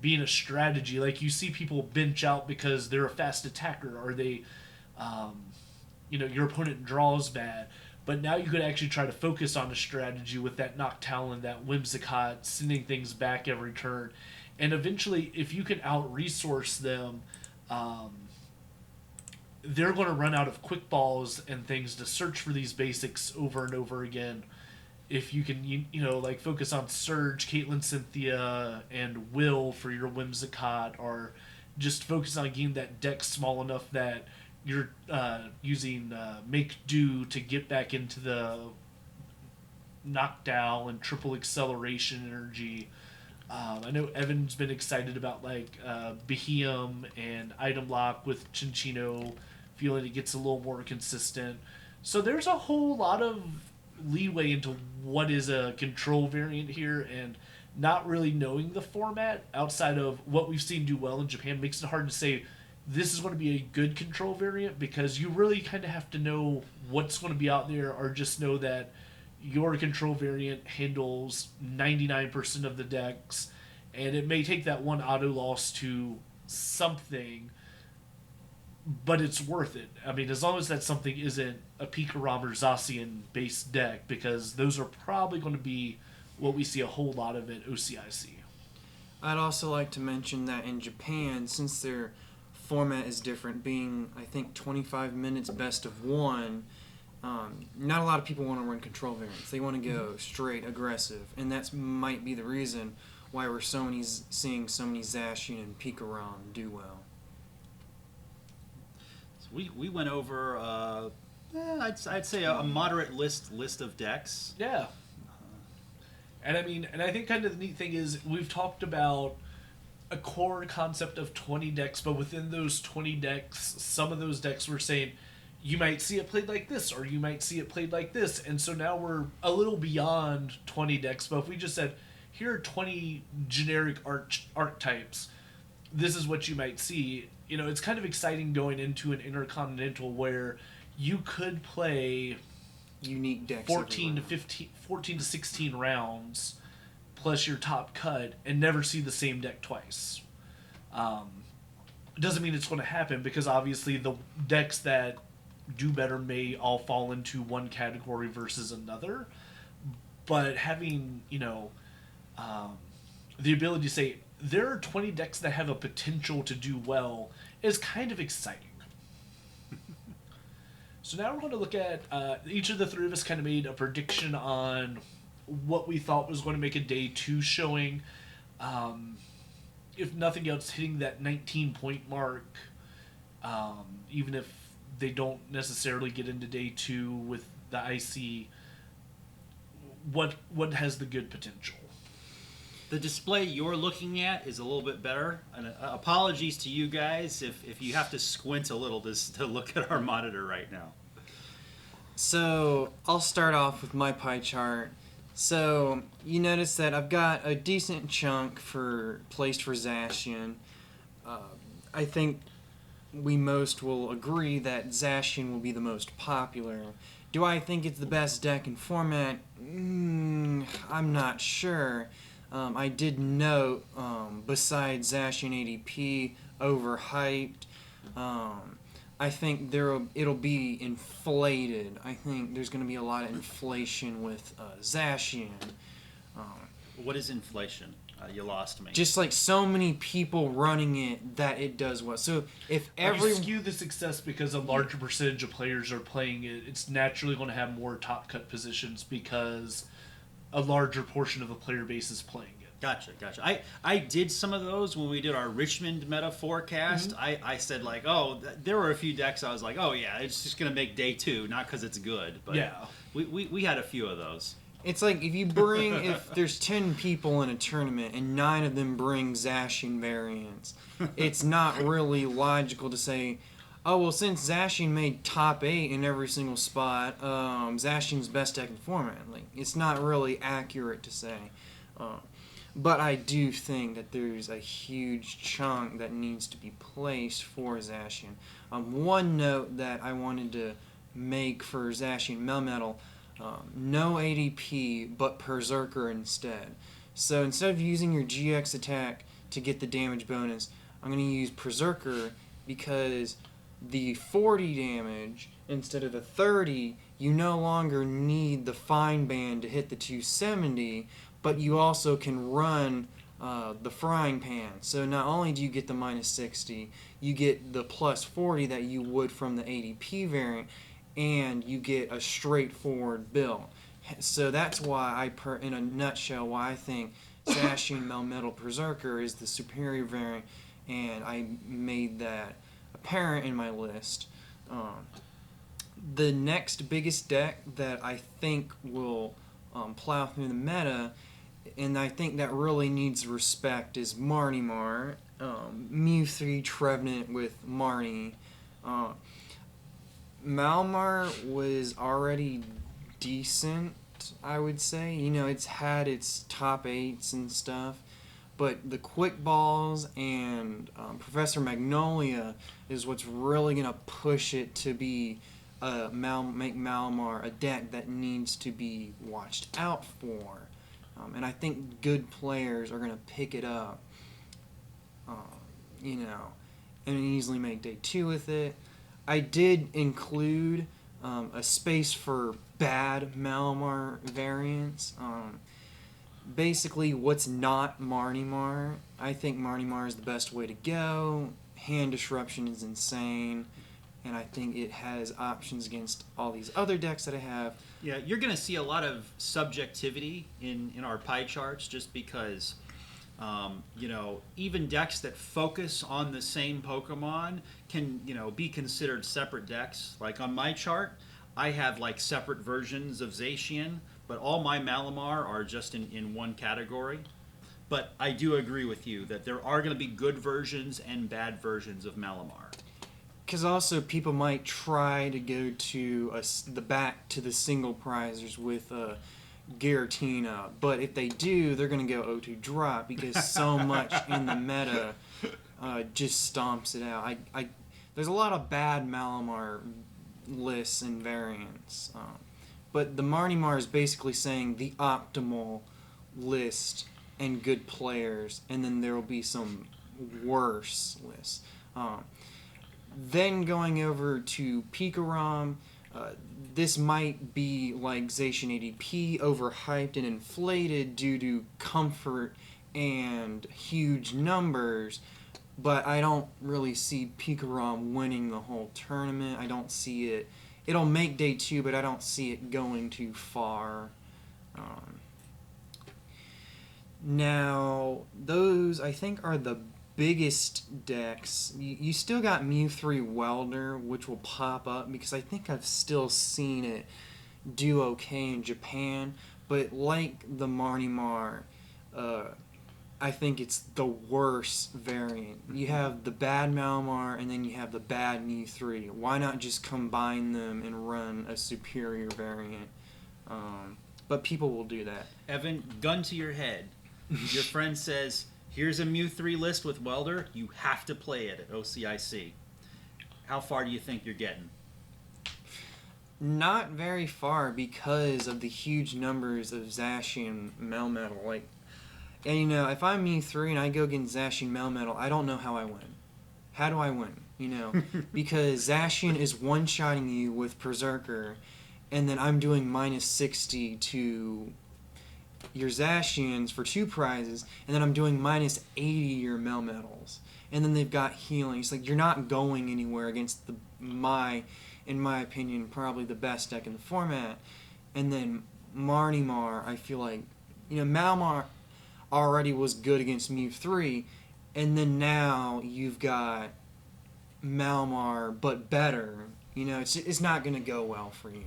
being a strategy. Like you see people bench out because they're a fast attacker, or they, your opponent draws bad. But now you could actually try to focus on a strategy with that Noctowl and that Whimsicott, sending things back every turn. And eventually, if you can out-resource them, they're going to run out of quick balls and things to search for these basics over and over again. If you can, like focus on Surge, Caitlyn, Cynthia, and Will for your Whimsicott, or just focus on getting that deck small enough that you're using Make Do to get back into the Knockdown and triple acceleration energy. I know Evan's been excited about like Behemoth and Item Lock with Chinchino, feeling it gets a little more consistent. So there's a whole lot of leeway into what is a control variant here, and not really knowing the format outside of what we've seen do well in Japan makes it hard to say this is going to be a good control variant, because you really kind of have to know what's going to be out there, or just know that your control variant handles 99% of the decks, and it may take that one auto loss to something, but it's worth it. I mean, as long as that something isn't a Pikarom or Zacian based deck, because those are probably going to be what we see a whole lot of at OCIC. I'd also like to mention that in Japan, since their format is different, being I think 25 minutes best of one, not a lot of people want to run control variants. They want to go straight aggressive, and that might be the reason why we're seeing so many Zacian and Pikarom do well. So we went over I'd say a moderate list of decks. Yeah. And I think kind of the neat thing is we've talked about a core concept of 20 decks, but within those 20 decks, some of those decks we're saying you might see it played like this, or you might see it played like this. And so now we're a little beyond 20 decks, but if we just said, here are 20 generic archetypes, this is what you might see. It's kind of exciting going into an intercontinental where you could play Unique decks 14 to 16 rounds plus your top cut and never see the same deck twice. Doesn't mean it's going to happen, because obviously the decks that do better may all fall into one category versus another. But having, the ability to say there are 20 decks that have a potential to do well is kind of exciting. So now we're going to look at, each of the three of us kind of made a prediction on what we thought was going to make a day 2 showing. If nothing else, hitting that 19-point mark, even if they don't necessarily get into day 2 with the IC, what has the good potential? The display you're looking at is a little bit better. And apologies to you guys if you have to squint a little to look at our monitor right now. So I'll start off with my pie chart. So you notice that I've got a decent chunk placed for Zacian. I think we most will agree that Zacian will be the most popular. Do I think it's the best deck in format? I'm not sure. I did note, besides Zacian ADP, overhyped, I think it'll be inflated. I think there's going to be a lot of inflation with Zacian. What is inflation? You lost me. Just like so many people running it that it does well. So if You skew the success because a larger percentage of players are playing it, it's naturally going to have more top cut positions because a larger portion of the player base is playing it. Gotcha. I did some of those when we did our Richmond meta forecast. I said like, there were a few decks I was like, oh yeah, it's just gonna make day 2, not because it's good, but Yeah. we had a few of those. It's like if there's 10 people in a tournament and 9 of them bring Zacian variants, it's not really logical to say, oh, well, since Zacian made top 8 in every single spot, Zacian's best deck in the format. Like, it's not really accurate to say. But I do think that there's a huge chunk that needs to be placed for Zacian. One note that I wanted to make for Zacian Melmetal, no ADP, but Berserker instead. So instead of using your GX attack to get the damage bonus, I'm going to use Berserker because the 40 damage instead of the 30, you no longer need the fine band to hit the 270, but you also can run the frying pan. So not only do you get the minus 60, you get the plus 40 that you would from the ADP variant, and you get a straightforward build. So that's why in a nutshell, why I think Zacian Melmetal Berserker is the superior variant, and I made that apparent in my list. The next biggest deck that I think will plow through the meta, and I think that really needs respect, is Marnie Mar. Mew 3 Trevenant with Marnie. Malmar was already decent, I would say. You know, it's had its top 8s and stuff. But the quick balls and Professor Magnolia is what's really going to push it to be make Malmar a deck that needs to be watched out for. And I think good players are going to pick it up, and easily make day 2 with it. I did include a space for bad Malmar variants. Basically, what's not Marnie Mar. I think Marnie Mar is the best way to go. Hand Disruption is insane, and I think it has options against all these other decks that I have. Yeah, you're going to see a lot of subjectivity in our pie charts just because, even decks that focus on the same Pokemon can, be considered separate decks. Like on my chart, I have like separate versions of Zacian, but all my Malamar are just in one category. But I do agree with you that there are going to be good versions and bad versions of Malamar. Because also people might try to go to the back to the single prizers with Giratina, but if they do, they're going to go O2 drop because so much in the meta just stomps it out. There's a lot of bad Malamar lists and variants, but the Marnie Mar is basically saying the optimal list and good players, and then there will be some worse lists. Then going over to Pikarom, this might be like Zacian ADP, overhyped and inflated due to comfort and huge numbers, but I don't really see Pikarom winning the whole tournament. I don't see it. It'll make day 2, but I don't see it going too far. Now, those I think are the biggest decks. You still got Mew 3 Welder, which will pop up because I think I've still seen it do okay in Japan, but like the Marnie Mar, I think it's the worst variant. You have the bad Malamar and then you have the bad Mew 3. Why not just combine them and run a superior variant? But people will do that. Evan, gun to your head. Your friend says, here's a Mew 3 list with Welder. You have to play it at OCIC. How far do you think you're getting? Not very far because of the huge numbers of Zacian Melmetal. And if I'm Mew 3 and I go against Zacian Melmetal, I don't know how I win. How do I win? Because Zacian is one-shotting you with Berserker, and then I'm doing minus 60 to your Zashians for 2 prizes, and then I'm doing minus 80 your Melmetals. And then they've got healing. It's like you're not going anywhere against in my opinion, probably the best deck in the format. And then Marnimar, I feel like, Malmar already was good against Mew 3, and then now you've got Malmar, but better. It's not going to go well for you.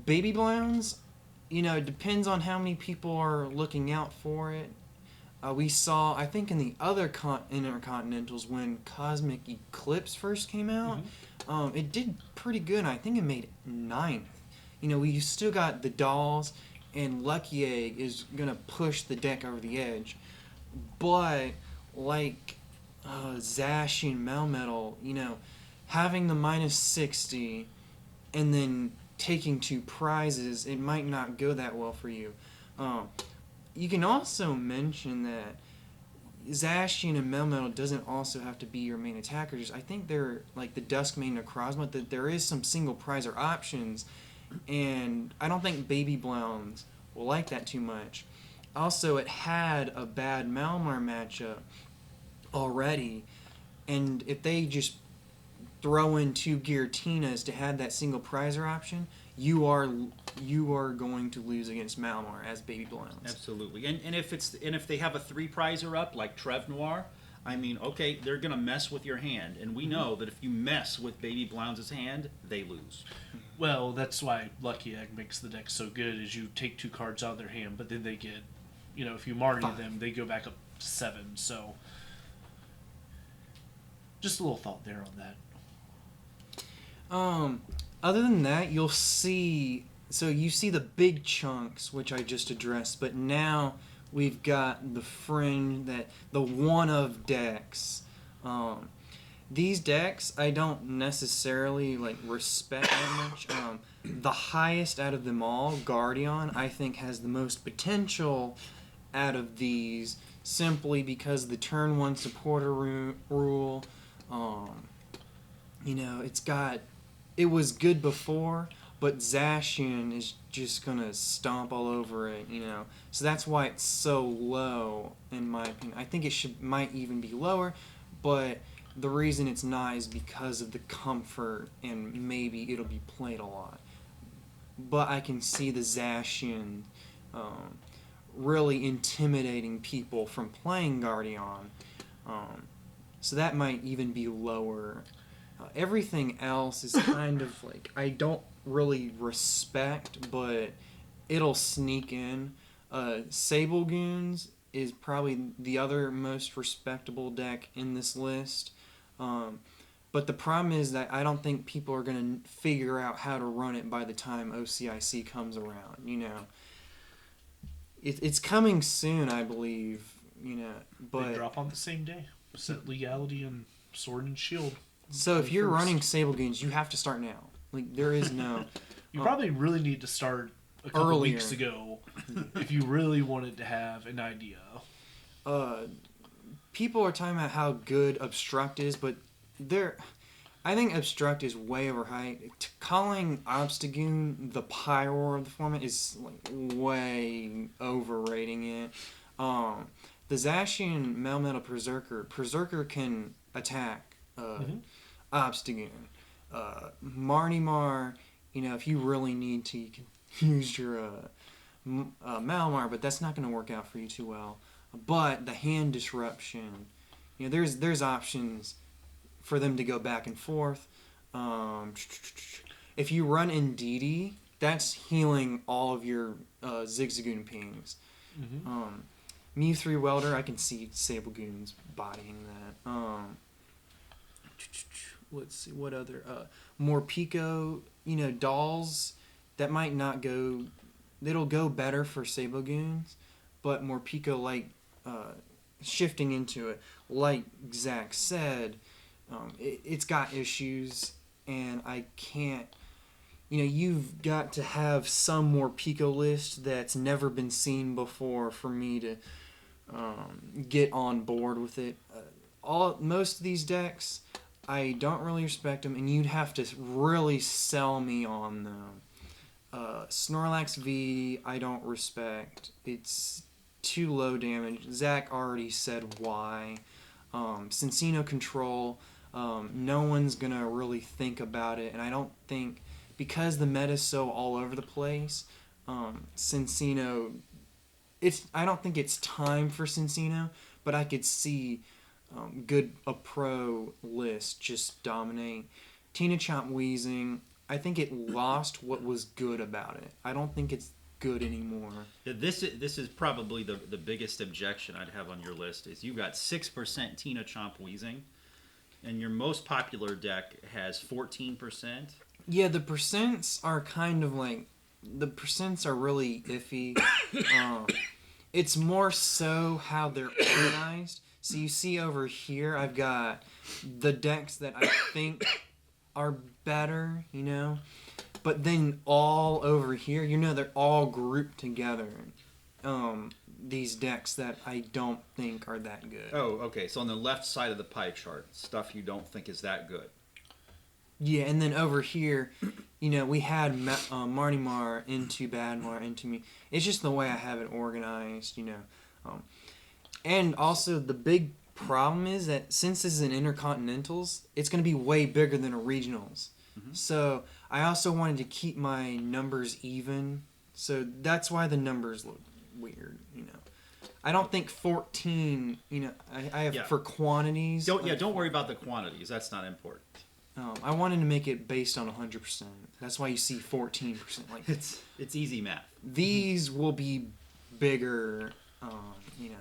Baby Blounds, it depends on how many people are looking out for it. We saw, I think, in the other Intercontinentals when Cosmic Eclipse first came out, it did pretty good. I think it made 9th. We still got the Dolls, and Lucky Egg is going to push the deck over the edge. But, like Zacian Melmetal, having the minus 60 and then taking 2 prizes, it might not go that well for you. You can also mention that Zacian and Melmetal doesn't also have to be your main attackers. I think they're like the Duskmane Necrozma, that there is some single prizer options, and I don't think Baby Blounds will like that too much. Also, it had a bad Malmar matchup already, and if they just throw in 2 Girautinas to have that single prizer option, you are going to lose against Malmar as Baby Blounds. Absolutely, and if they have a 3 prizer up like Trev Noir, I mean, okay, they're gonna mess with your hand, and we know that if you mess with Baby Blounds' hand, they lose. Well, that's why Lucky Egg makes the deck so good. Is you take 2 cards out of their hand, but then they get, if you Marnie them, they go back up to 7. So, just a little thought there on that. Other than that, you'll see. So you see the big chunks, which I just addressed, but now we've got the the one of decks. These decks I don't necessarily respect that much. The highest out of them all, Guardian, I think has the most potential out of these, simply because of the turn 1 supporter rule. It was good before, but Zacian is just gonna stomp all over it, So that's why it's so low, in my opinion. I think it might even be lower, but the reason it's not is because of the comfort, and maybe it'll be played a lot. But I can see the Zacian really intimidating people from playing Guardian. So that might even be lower. Everything else is kind of I don't really respect, but it'll sneak in. Sable Goons is probably the other most respectable deck in this list. But the problem is that I don't think people are going to figure out how to run it by the time OCIC comes around, It's coming soon, I believe, but They drop on the same day. Set Legality and Sword and Shield. So if you're running Sable Goons, you have to start now. There is no... You probably really need to start a couple earlier. Weeks ago if you really wanted to have an idea. People are talking about how good Obstruct is, but I think Obstruct is way overhyped. Calling Obstagoon the Pyro of the format is way overrating it. The Zacian Melmetal Berserker can attack Obstagoon. Marnimar, if you really need to, you can use your Malmar, but that's not going to work out for you too well. But the hand disruption, there's options for them to go back and forth. If you run Ndidi, that's healing all of your Zigzagoon pings. Mew 3 Welder, I can see Sable Goons bodying that. Let's see, what other... Morpeko, Dolls, that might not go... It'll go better for Sable Goons, but Morpeko, shifting into it, like Zach said, it's got issues, and I can't... you've got to have some Morpeko list that's never been seen before for me to get on board with it. Most of these decks, I don't really respect them, and you'd have to really sell me on them. Snorlax V, I don't respect. It's too low damage. Zach already said why. Cincino control, no one's gonna really think about it, and I don't think, because the meta's so all over the place, Cincino, I don't think it's time for Cincino, but I could see a pro list just dominate. Tina Chomp Weezing, I think it lost what was good about it. I don't think it's good anymore. Yeah, this is probably the biggest objection I'd have on your list is you've got 6% Tina Chomp Weezing, and your most popular deck has 14%. Yeah, the percents are kind of like, the percents are really iffy. It's more so how they're organized. So you see over here, I've got the decks that I think are better, you know, but then all over here, you know, they're all grouped together. These decks that I don't think are that good. Oh, okay. So on the left side of the pie chart, stuff you don't think is that good. Yeah, and then over here, you know, we had Marty Mar into Badmar into me. It's just the way I have it organized, you know. And also the big problem is that since this is an Intercontinentals, it's going to be way bigger than a Regionals. Mm-hmm. So I also wanted to keep my numbers even. So that's why the numbers look weird, you know. I don't think 14, you know, I have for quantities. Don't worry about the quantities. That's not important. I wanted to make it based on 100%. That's why you see 14%. Like it's easy math. These will be bigger, you know.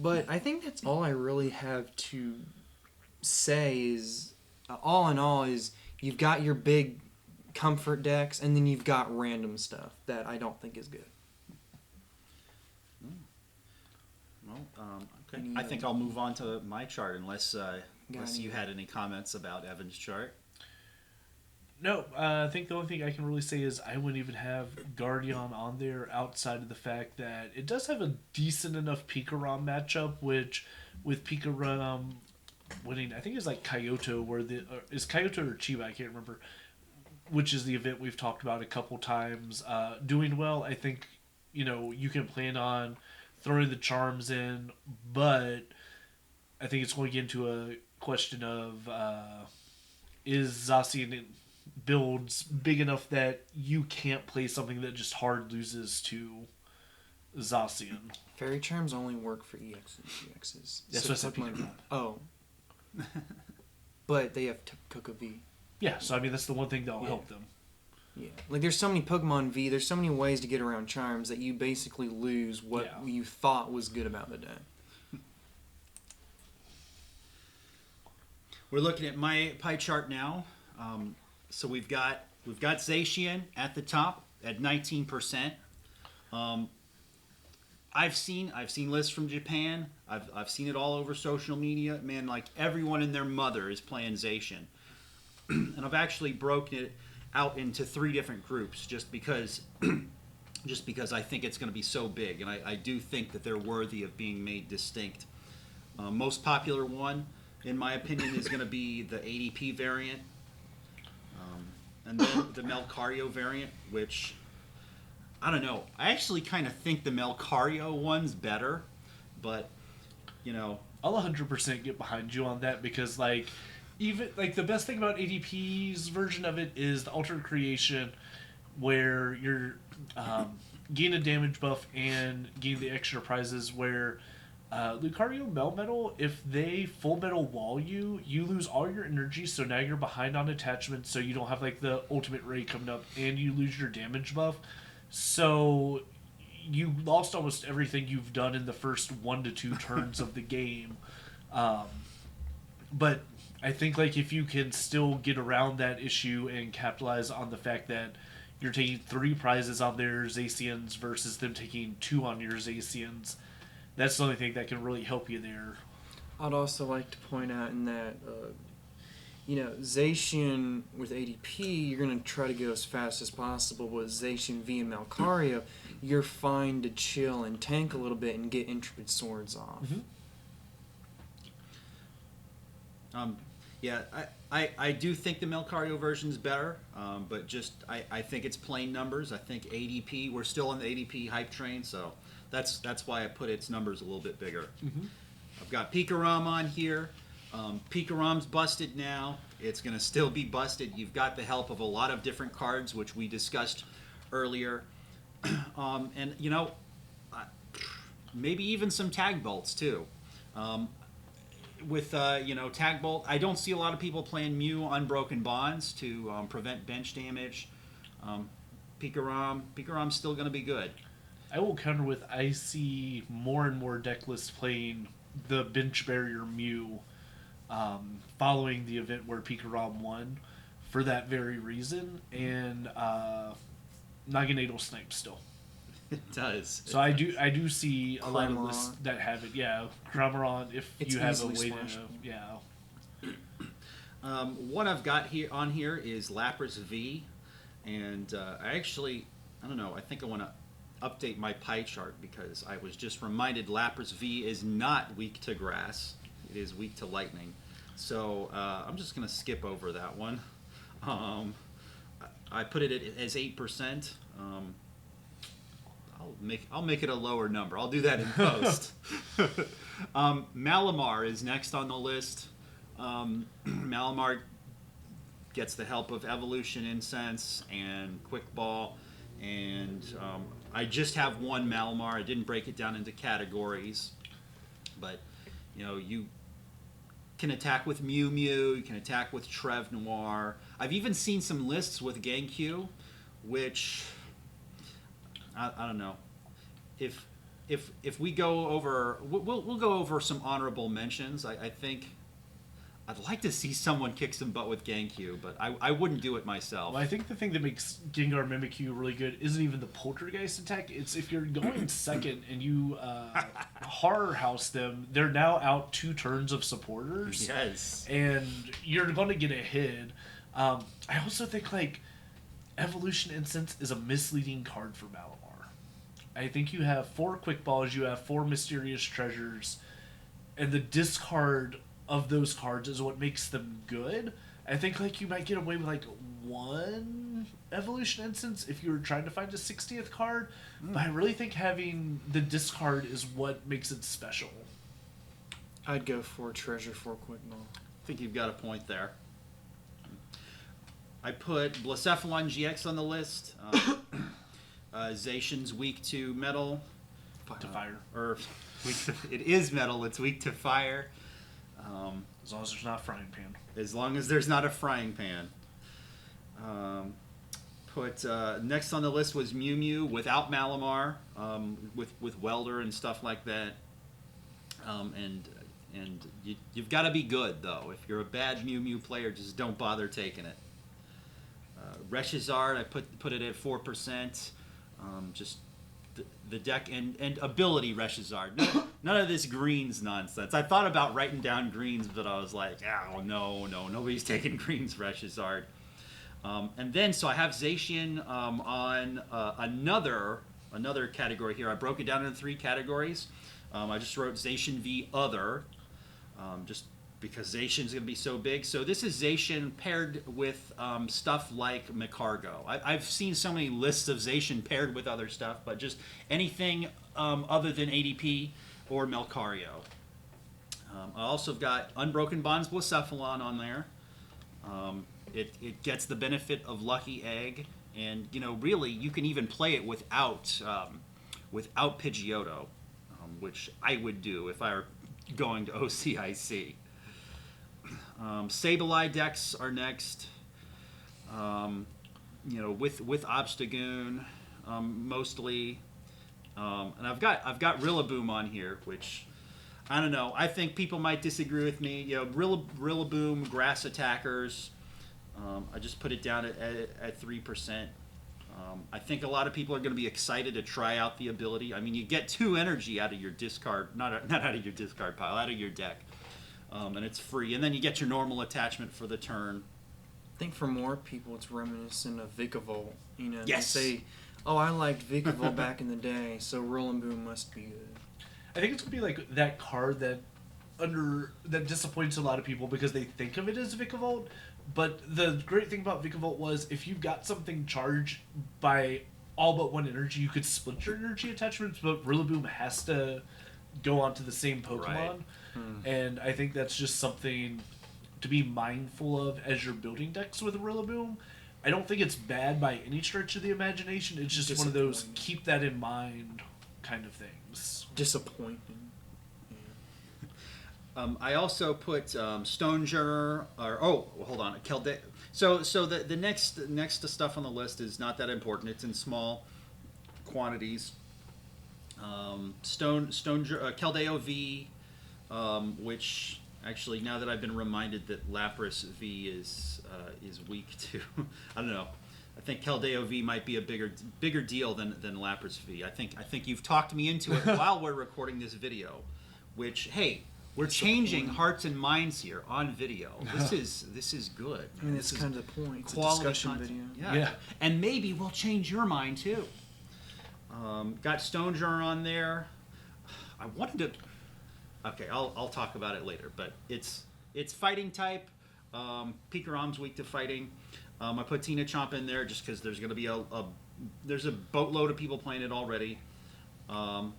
But I think that's all I really have to say is, all in all, is you've got your big comfort decks, and then you've got random stuff that I don't think is good. Well, okay. I think I'll move on to my chart unless you had any comments about Evan's chart. No, I think the only thing I can really say is I wouldn't even have Guardian on there outside of the fact that it does have a decent enough Pikarom matchup, which with Pikarom winning, I think it's like Kyoto, is Kyoto or Chiba, I can't remember, which is the event we've talked about a couple times. Doing well, I think, you know, you can plan on throwing the charms in, but I think it's going to get into a question of is Zacian builds big enough that you can't play something that just hard loses to Zacian. Fairy Charms only work for EXs. That's what I said. Oh. But they have Coco V. Yeah, so I mean that's the one thing that'll help them. Yeah, like there's so many Pokemon V, there's so many ways to get around charms that you basically lose what you thought was good about the deck. We're looking at my pie chart now. So we've got Zacian at the top at 19%. I've seen lists from Japan. I've seen it all over social media. Man, like everyone and their mother is playing Zacian. And I've actually broken it out into 3 different groups just because I think it's going to be so big, and I do think that they're worthy of being made distinct. Most popular one, in my opinion, is going to be the ADP variant, and then the Melcario variant, which I don't know. I actually kind of think the Melcario one's better, but you know, I'll 100% get behind you on that because like. Even like the best thing about ADP's version of it is the Altered Creation, where you're gain a damage buff and gain the extra prizes. Where Lucario Melmetal, if they full metal wall you, you lose all your energy. So now you're behind on attachments. So you don't have like the ultimate ray coming up, and you lose your damage buff. So you lost almost everything you've done in the first 1 to 2 turns of the game. But I think like if you can still get around that issue and capitalize on the fact that you're taking 3 prizes on their Zacians versus them taking 2 on your Zacians, that's the only thing that can really help you there. I'd also like to point out in that, you know, Zacian with ADP, you're going to try to go as fast as possible. With Zacian V and Melcario, you're fine to chill and tank a little bit and get Intrepid Swords off. Mm-hmm. Yeah, I do think the Melcario version's better, but just I think it's plain numbers. I think ADP, we're still on the ADP hype train, so that's why I put its numbers a little bit bigger. I've got Pikarom on here. Pikarom's busted now. It's going to still be busted. You've got the help of a lot of different cards, which we discussed earlier. And, you know, maybe even some tag bolts, too. With, you know, tag bolt, I don't see a lot of people playing Mew Unbroken Bonds to prevent bench damage. Pikarom's still going to be good. I will counter with I see more and more deck lists playing the bench barrier Mew following the event where Pikarom won for that very reason, and Naganadel Snipe still. It does. So I do see a lot of Cramorant. lists that have it. Yeah, Cramorant, if It's you have a easily way to, swashable. yeah. What I've got here on here is Lapras V, and I don't know, I think I want to update my pie chart because I was just reminded Lapras V is not weak to grass. It is weak to lightning. So I'm just going to skip over that one. I put it as 8%. I'll make it a lower number. I'll do that in post. Malamar is next on the list. Malamar gets the help of Evolution Incense and Quick Ball, and I just have one Malamar. I didn't break it down into categories, but you know, you can attack with Mew Mew, you can attack with Trev Noir. I've even seen some lists with Genku, which I don't know. If we go over, we'll go over some honorable mentions. I think I'd like to see someone kick some butt with Genku, but I wouldn't do it myself. Well, I think the thing that makes Gengar Mimikyu really good isn't even the Poltergeist attack. It's if you're going second and you horror house them, they're now out 2 turns of supporters. Yes. And you're going to get a hit. I also think, like, Evolution Incense is a misleading card for Malamar. I think you have 4 Quick Balls, you have 4 Mysterious Treasures, and the discard of those cards is what makes them good. I think, like, you might get away with, like, 1 Evolution Instance if you were trying to find a 60th card, but I really think having the discard is what makes it special. I'd go for Treasure 4 Quick Ball. I think you've got a point there. I put Blacephalon GX on the list. Zacian's weak to metal. To fire. Or it is metal, it's weak to fire. As long as there's not a frying pan. As long as there's not a frying pan. Next on the list was Mew Mew without Malamar, with Welder and stuff like that. You've got to be good, though. If you're a bad Mew Mew player, just don't bother taking it. Reshizard, I put it at 4%. Just the deck and ability Reshizard. None of this greens nonsense. I thought about writing down greens, but I was like, oh, no, nobody's taking greens Reshizard. And then, so I have Zacian on another category here. I broke it down into 3 categories. I just wrote Zacian v. Other, just because Zacian's going to be so big. So this is Zacian paired with stuff like Micargo. I've seen so many lists of Zacian paired with other stuff, but just anything other than ADP or Melcario. I also got Unbroken Bonds Blacephalon on there. It gets the benefit of Lucky Egg, and you know, really, you can even play it without Pidgeotto, which I would do if I were going to OCIC. Sableye decks are next. You know, with Obstagoon, mostly. And I've got Rillaboom on here, which I don't know. I think people might disagree with me. You know, Rillaboom, grass attackers. I just put it down at 3%. I think a lot of people are going to be excited to try out the ability. I mean, you get 2 energy out of your discard, not out of your discard pile, out of your deck. And it's free. And then you get your normal attachment for the turn. I think for more people, it's reminiscent of Vikavolt. You know, Yes. they say, oh, I liked Vikavolt back in the day, so Rillaboom must be good. I think it's going to be like that card that that disappoints a lot of people because they think of it as Vikavolt. But the great thing about Vikavolt was if you got something charged by all but one energy, you could split your energy attachments, but Rillaboom has to go onto the same Pokemon. Right. And I think that's just something to be mindful of as you're building decks with Rillaboom. I don't think it's bad by any stretch of the imagination. It's just one of those Disappointing. keep that in mind kind of things. Disappointing. I also put Stonejourner, hold on, Keldeo. So the next stuff on the list is not that important. It's in small quantities. Keldeo V, which actually now that I've been reminded that Lapras V is weak too, I don't know. I think Keldeo V might be a bigger deal than Lapras V. I think you've talked me into it while we're recording this video, which hey. We're changing hearts and minds here on video. This is good. I mean, that's kind of the point. It's a Quality discussion content. video. Yeah. And maybe we'll change your mind too. Got Stonejourner on there. I wanted to. Okay, I'll talk about it later. But it's fighting type. Pikaram's weak to fighting. I put Tina Chomp in there just because there's going to be there's a boatload of people playing it already. And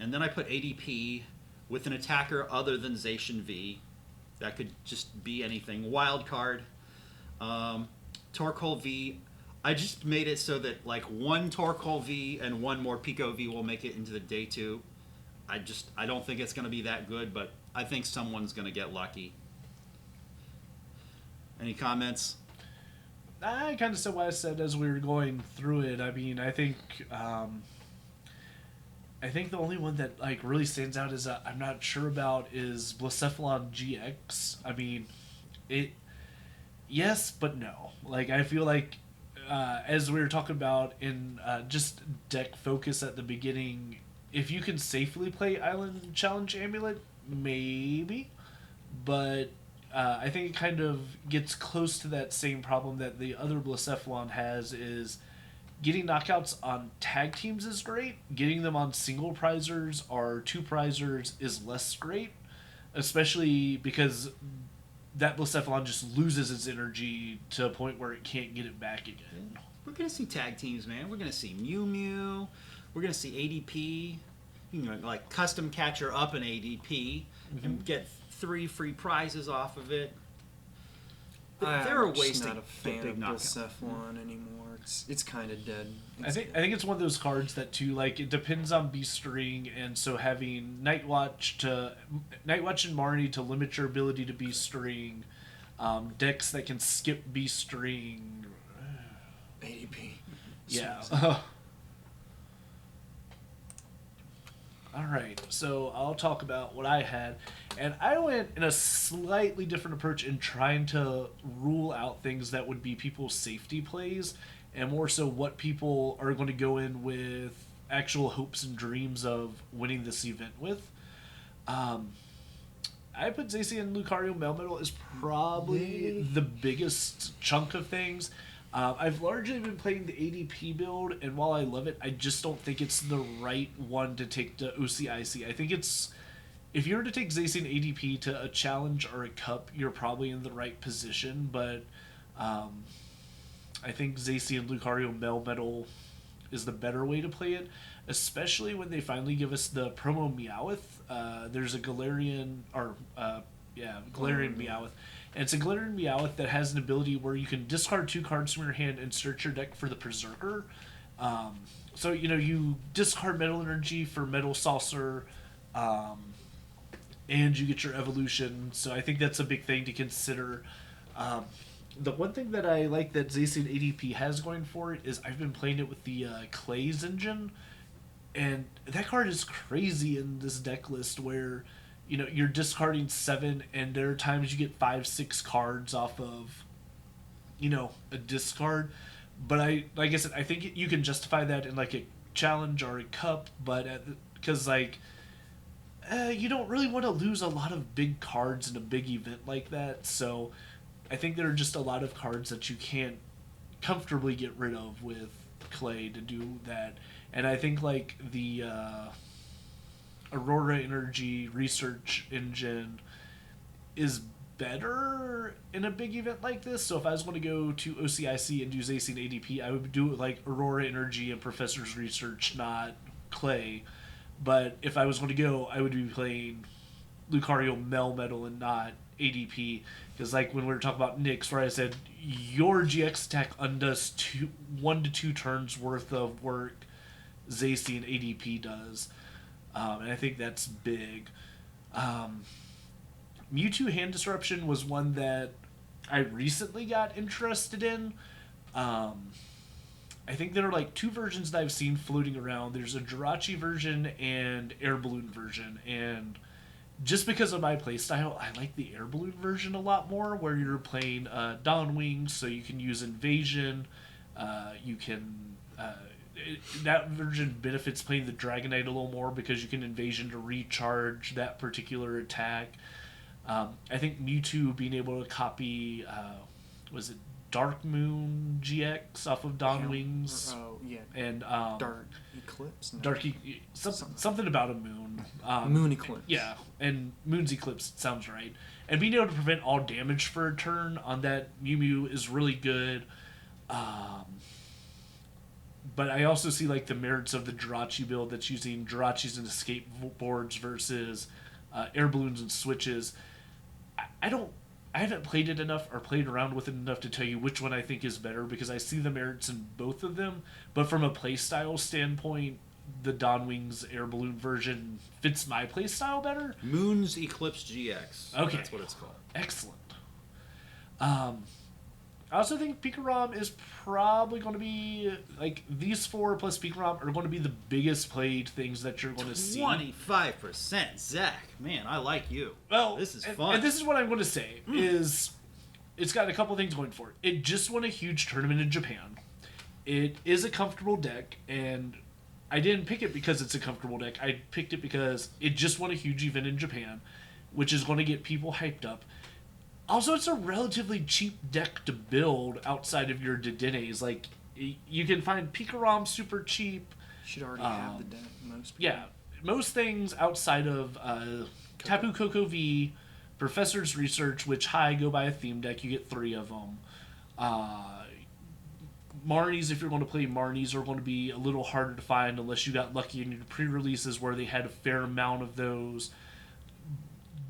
then I put ADP. With an attacker other than Zacian V. That could just be anything. Wild card. Torkoal V. I just made it so that like one Torkoal V and one more Pico V will make it into the day 2. I don't think it's going to be that good, but I think someone's going to get lucky. Any comments? I kind of said what I said as we were going through it. I mean, I think the only one that like really stands out is I'm not sure about is Blacephalon GX. I mean, yes, but no. Like I feel like as we were talking about in just deck focus at the beginning, if you can safely play Island Challenge Amulet, maybe, but I think it kind of gets close to that same problem that the other Blacephalon has is. Getting knockouts on tag teams is great. Getting them on single prizers or 2 prizers is less great, especially because that Blacephalon just loses its energy to a point where it can't get it back again. We're going to see tag teams, man. We're going to see Mew Mew. We're going to see ADP. You can like custom catcher up an ADP and get 3 free prizes off of it. There are ways not to a fan get big of knockouts. Blacephalon anymore. It's kind of dead. I think it's one of those cards that too like it depends on B string, and so having Nightwatch and Marnie to limit your ability to B string, decks that can skip B string. ADP. Yeah. All right, so I'll talk about what I had, and I went in a slightly different approach in trying to rule out things that would be people's safety plays, and more so what people are going to go in with actual hopes and dreams of winning this event with. I put Zacian and Lucario Melmetal as probably the biggest chunk of things. I've largely been playing the ADP build, and while I love it, I just don't think it's the right one to take to OCIC. I think it's... If you were to take Zacian ADP to a challenge or a cup, you're probably in the right position, but I think Zacian Lucario Melmetal is the better way to play it, especially when they finally give us the promo Meowth. There's a Galarian Meowth. And it's a Galarian Meowth that has an ability where you can discard 2 cards from your hand and search your deck for the Berserker. So, you discard Metal Energy for Metal Saucer, and you get your evolution. So I think that's a big thing to consider. The one thing that I like that Zacian ADP has going for it is I've been playing it with the Clay's engine, and that card is crazy in this deck list where you're discarding 7, and there are times you get 5-6 cards off of a discard. But like I said, I think you can justify that in like a challenge or a cup, but because you don't really want to lose a lot of big cards in a big event like that. So I think there are just a lot of cards that you can't comfortably get rid of with Clay to do that. And I think like the Aurora Energy research engine is better in a big event like this. So if I was going to go to OCIC and do Zacian ADP, I would do it like Aurora Energy and Professor's Research, not Clay. But if I was going to go, I would be playing Lucario Melmetal and not ADP. Because like when we were talking about Nyx, where I said your GX attack undoes 1 to 2 turns worth of work Zacian ADP does. And I think that's big. Mewtwo Hand Disruption was one that I recently got interested in. I think there are like 2 versions that I've seen floating around. There's a Jirachi version and Air Balloon version. And just because of my playstyle, I like the Air Balloon version a lot more, where you're playing Dawn Wings, so you can use Invasion. You can... that version benefits playing the Dragonite a little more because you can Invasion to recharge that particular attack. I think Mewtwo being able to copy, was it Dark Moon GX off of Dawn Wings? Oh, yeah. And Dark Eclipse? No. Something about a moon. Moon Eclipse. Yeah, and Moon's Eclipse sounds right. And being able to prevent all damage for a turn on that Mew Mew is really good. But I also see like the merits of the Jirachi build that's using Jirachis and escape boards versus air balloons and switches. I haven't played it enough or played around with it enough to tell you which one I think is better, because I see the merits in both of them. But from a playstyle standpoint, the Dawn Wings air balloon version fits my playstyle better. Moon's Eclipse GX. Okay. That's what it's called. Excellent. I also think Pikarom is probably going to be, like, these 4 plus Pikarom are going to be the biggest played things that you're going to see. 25%, Zach. Man, I like you. Well, this is fun. And this is what I'm going to say, is it's got a couple things going for it. It just won a huge tournament in Japan. It is a comfortable deck, and I didn't pick it because it's a comfortable deck. I picked it because it just won a huge event in Japan, which is going to get people hyped up. Also, it's a relatively cheap deck to build outside of your Dedenes. Like, you can find Pikarom super cheap. Should already have the deck, most people. Yeah, most things outside of Tapu Koko V, Professor's Research, which go by a theme deck. You get 3 of them. Marnies, if you're going to play Marnies, are going to be a little harder to find unless you got lucky in your pre-releases where they had a fair amount of those.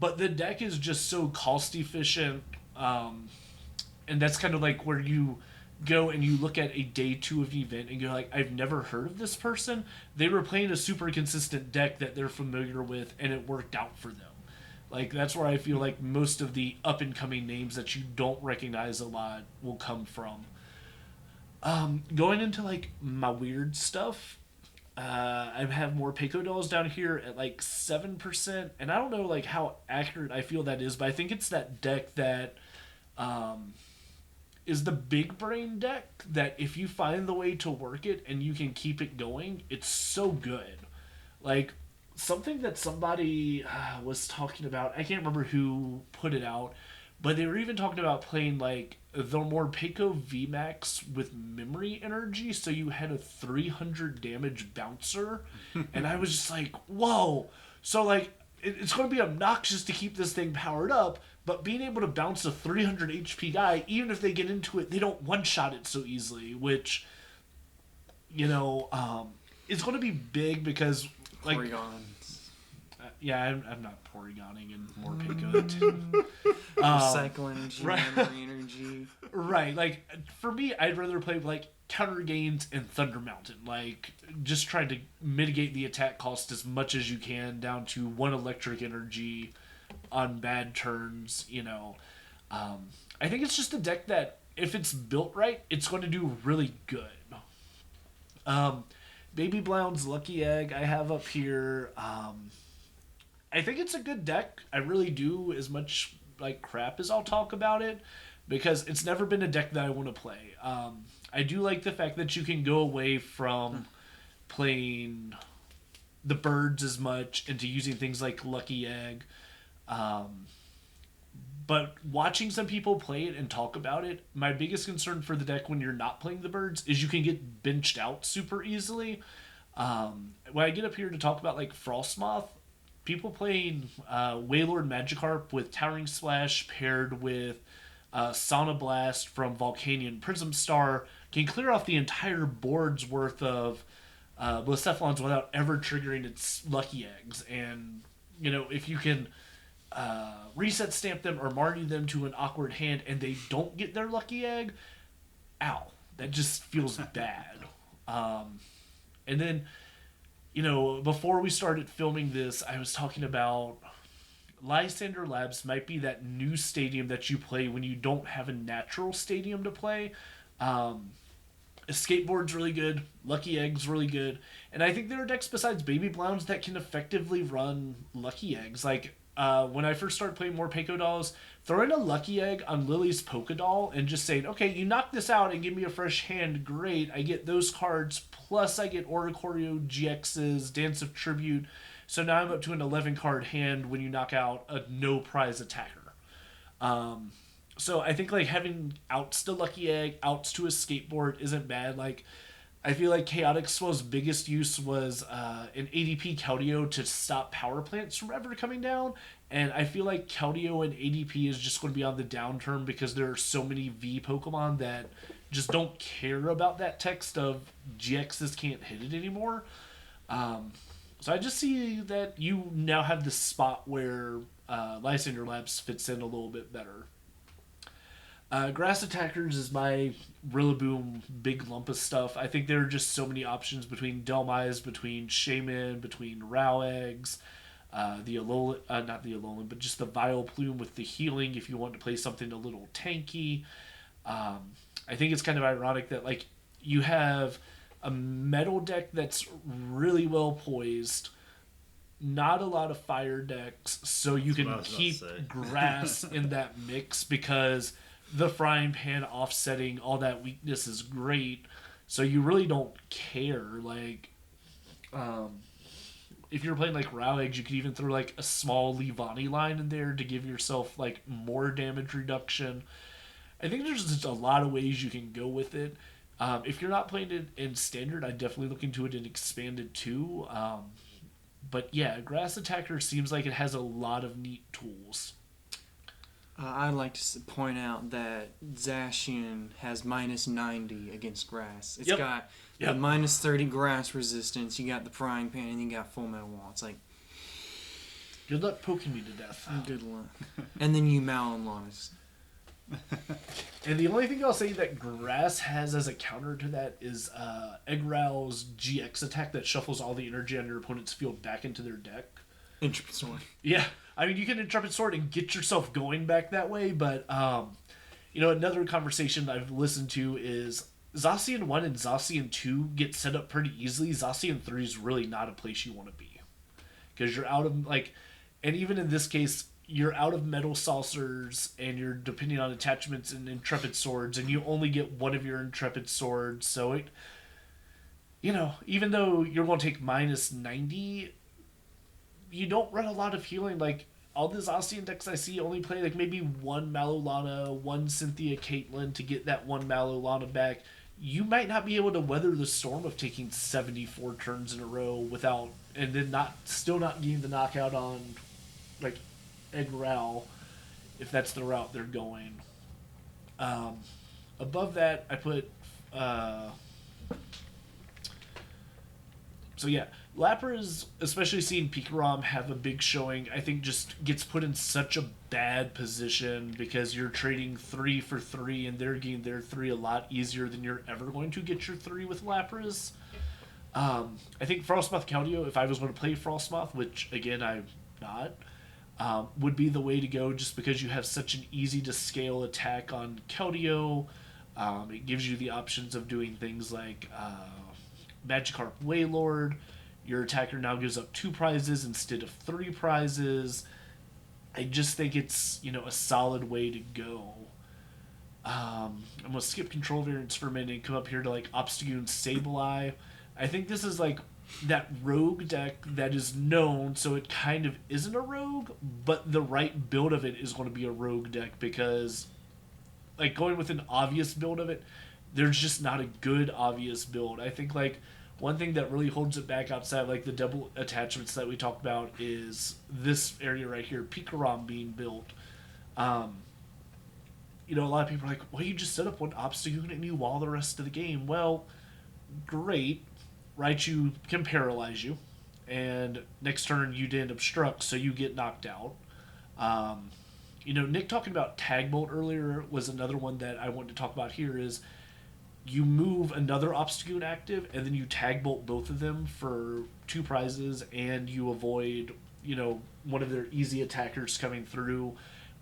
But the deck is just so cost efficient, and that's kind of like where you go and you look at a day 2 of the event and you're like, I've never heard of this person. They were playing a super consistent deck that they're familiar with, and it worked out for them. Like, that's where I feel like most of the up-and-coming names that you don't recognize a lot will come from. Going into, like, my weird stuff, I have more Pico dolls down here at like 7%, and I don't know like how accurate I feel that is, but I think it's that deck that is the big brain deck that if you find the way to work it and you can keep it going, it's so good. Like, something that somebody was talking about, I can't remember who put it out, but they were even talking about playing like the more Pico VMAX with memory energy, so you had a 300 damage bouncer, and I was just like, whoa. So like, it's going to be obnoxious to keep this thing powered up, but being able to bounce a 300 HP guy, even if they get into it, they don't one-shot it so easily, which, you know, it's going to be big because, like... yeah, I'm not Porygoning and more Pico. Recycle energy, right. memory energy. Right, like, for me, I'd rather play, like, Counter Gains and Thunder Mountain. Like, just trying to mitigate the attack cost as much as you can down to 1 electric energy on bad turns, you know. I think it's just a deck that, if it's built right, it's going to do really good. Baby Blound's Lucky Egg I have up here. I think it's a good deck. I really do, as much like crap as I'll talk about it, because it's never been a deck that I want to play. I do like the fact that you can go away from playing the birds as much into using things like Lucky Egg. But watching some people play it and talk about it, my biggest concern for the deck when you're not playing the birds is you can get benched out super easily. When I get up here to talk about like Frostmoth, people playing Waylord Magikarp with Towering Splash paired with Sauna Blast from Volcanion Prism Star can clear off the entire board's worth of Blacephalons without ever triggering its lucky eggs. And, if you can reset stamp them or Marty them to an awkward hand and they don't get their lucky egg, ow, that just feels bad. And then, before we started filming this, I was talking about Lysander Labs might be that new stadium that you play when you don't have a natural stadium to play. Skateboard's really good, Lucky Egg's really good, and I think there are decks besides Baby Blounds that can effectively run Lucky Eggs. Like, when I first started playing more Peko Dolls, throwing a Lucky Egg on Lily's Polka Doll and just saying, okay, you knock this out and give me a fresh hand, great, I get those cards, plus I get Oricorio, GX's, Dance of Tribute, so now I'm up to an 11-card hand when you knock out a no-prize attacker. So I think, having outs to Lucky Egg, outs to a skateboard isn't bad. I feel like Chaotic Swell's biggest use was an ADP Keldeo to stop power plants from ever coming down. And I feel like Keldeo and ADP is just going to be on the downturn because there are so many V Pokemon that just don't care about that text of GXs can't hit it anymore. So I just see that you now have this spot where Lysander Labs fits in a little bit better. Grass Attackers is my Rillaboom big lump of stuff. I think there are just so many options between Delmise, between Shaman, between Row Eggs, not the Alolan, but just the Vileplume with the healing if you want to play something a little tanky. I think it's kind of ironic that you have a metal deck that's really well poised, not a lot of fire decks, so you can keep grass in that mix because the frying pan offsetting all that weakness is great, so you really don't care. If you're playing Row Eggs, you could even throw a small Leavanny line in there to give yourself more damage reduction. I think there's just a lot of ways you can go with it. If you're not playing it in Standard, I'd definitely look into it in Expanded too. But yeah, Grass Attacker seems like it has a lot of neat tools. I'd like to point out that Zacian has minus 90 against grass. It's got the minus 30 grass resistance, you got the frying pan, and you got full metal wall. It's good luck poking me to death. Good luck. And then you Malonlons. And the only thing I'll say that grass has as a counter to that is Eggrowl's GX attack that shuffles all the energy on your opponent's field back into their deck. Intrepid Sword. Yeah. I mean, you can Intrepid Sword and get yourself going back that way, but, another conversation I've listened to is Zacian 1 and Zacian 2 get set up pretty easily. Zacian 3 is really not a place you want to be. Because you're out of, and even in this case, you're out of Metal Saucers, and you're depending on attachments and Intrepid Swords, and you only get one of your Intrepid Swords, so it, even though you're going to take minus 90, you don't run a lot of healing. All the Zacian decks I see only play maybe one Malolana, one Cynthia Caitlyn to get that one Malolana back. You might not be able to weather the storm of taking 74 turns in a row without, and then still not getting the knockout on Eggrow, if that's the route they're going. Above that, I put Lapras, especially seeing Pikarom have a big showing, I think just gets put in such a bad position because you're trading 3 for 3 and they're getting their 3 a lot easier than you're ever going to get your 3 with Lapras. I think Frostmoth Keldeo, if I was going to play Frostmoth, which again I'm not, would be the way to go just because you have such an easy to scale attack on Keldeo. It gives you the options of doing things like Magikarp Waylord. Your attacker now gives up 2 prizes instead of 3 prizes. I just think it's, a solid way to go. I'm going to skip control variants for a minute and come up here to Obstagoon Sableye. I think this is that rogue deck that is known, so it kind of isn't a rogue, but the right build of it is going to be a rogue deck because going with an obvious build of it, there's just not a good obvious build. I think One thing that really holds it back outside of like the double attachments that we talked about is this area right here, Pikarom being built. Um, a lot of people are like, well, you just set up one obstacle and you wall the rest of the game. Well, great. Raichu can paralyze you, and next turn you didn't obstruct, so you get knocked out. Um, Nick talking about Tag Bolt earlier was another one that I wanted to talk about here is you move another obstacle active, and then you Tag Bolt both of them for 2 prizes, and you avoid, one of their easy attackers coming through.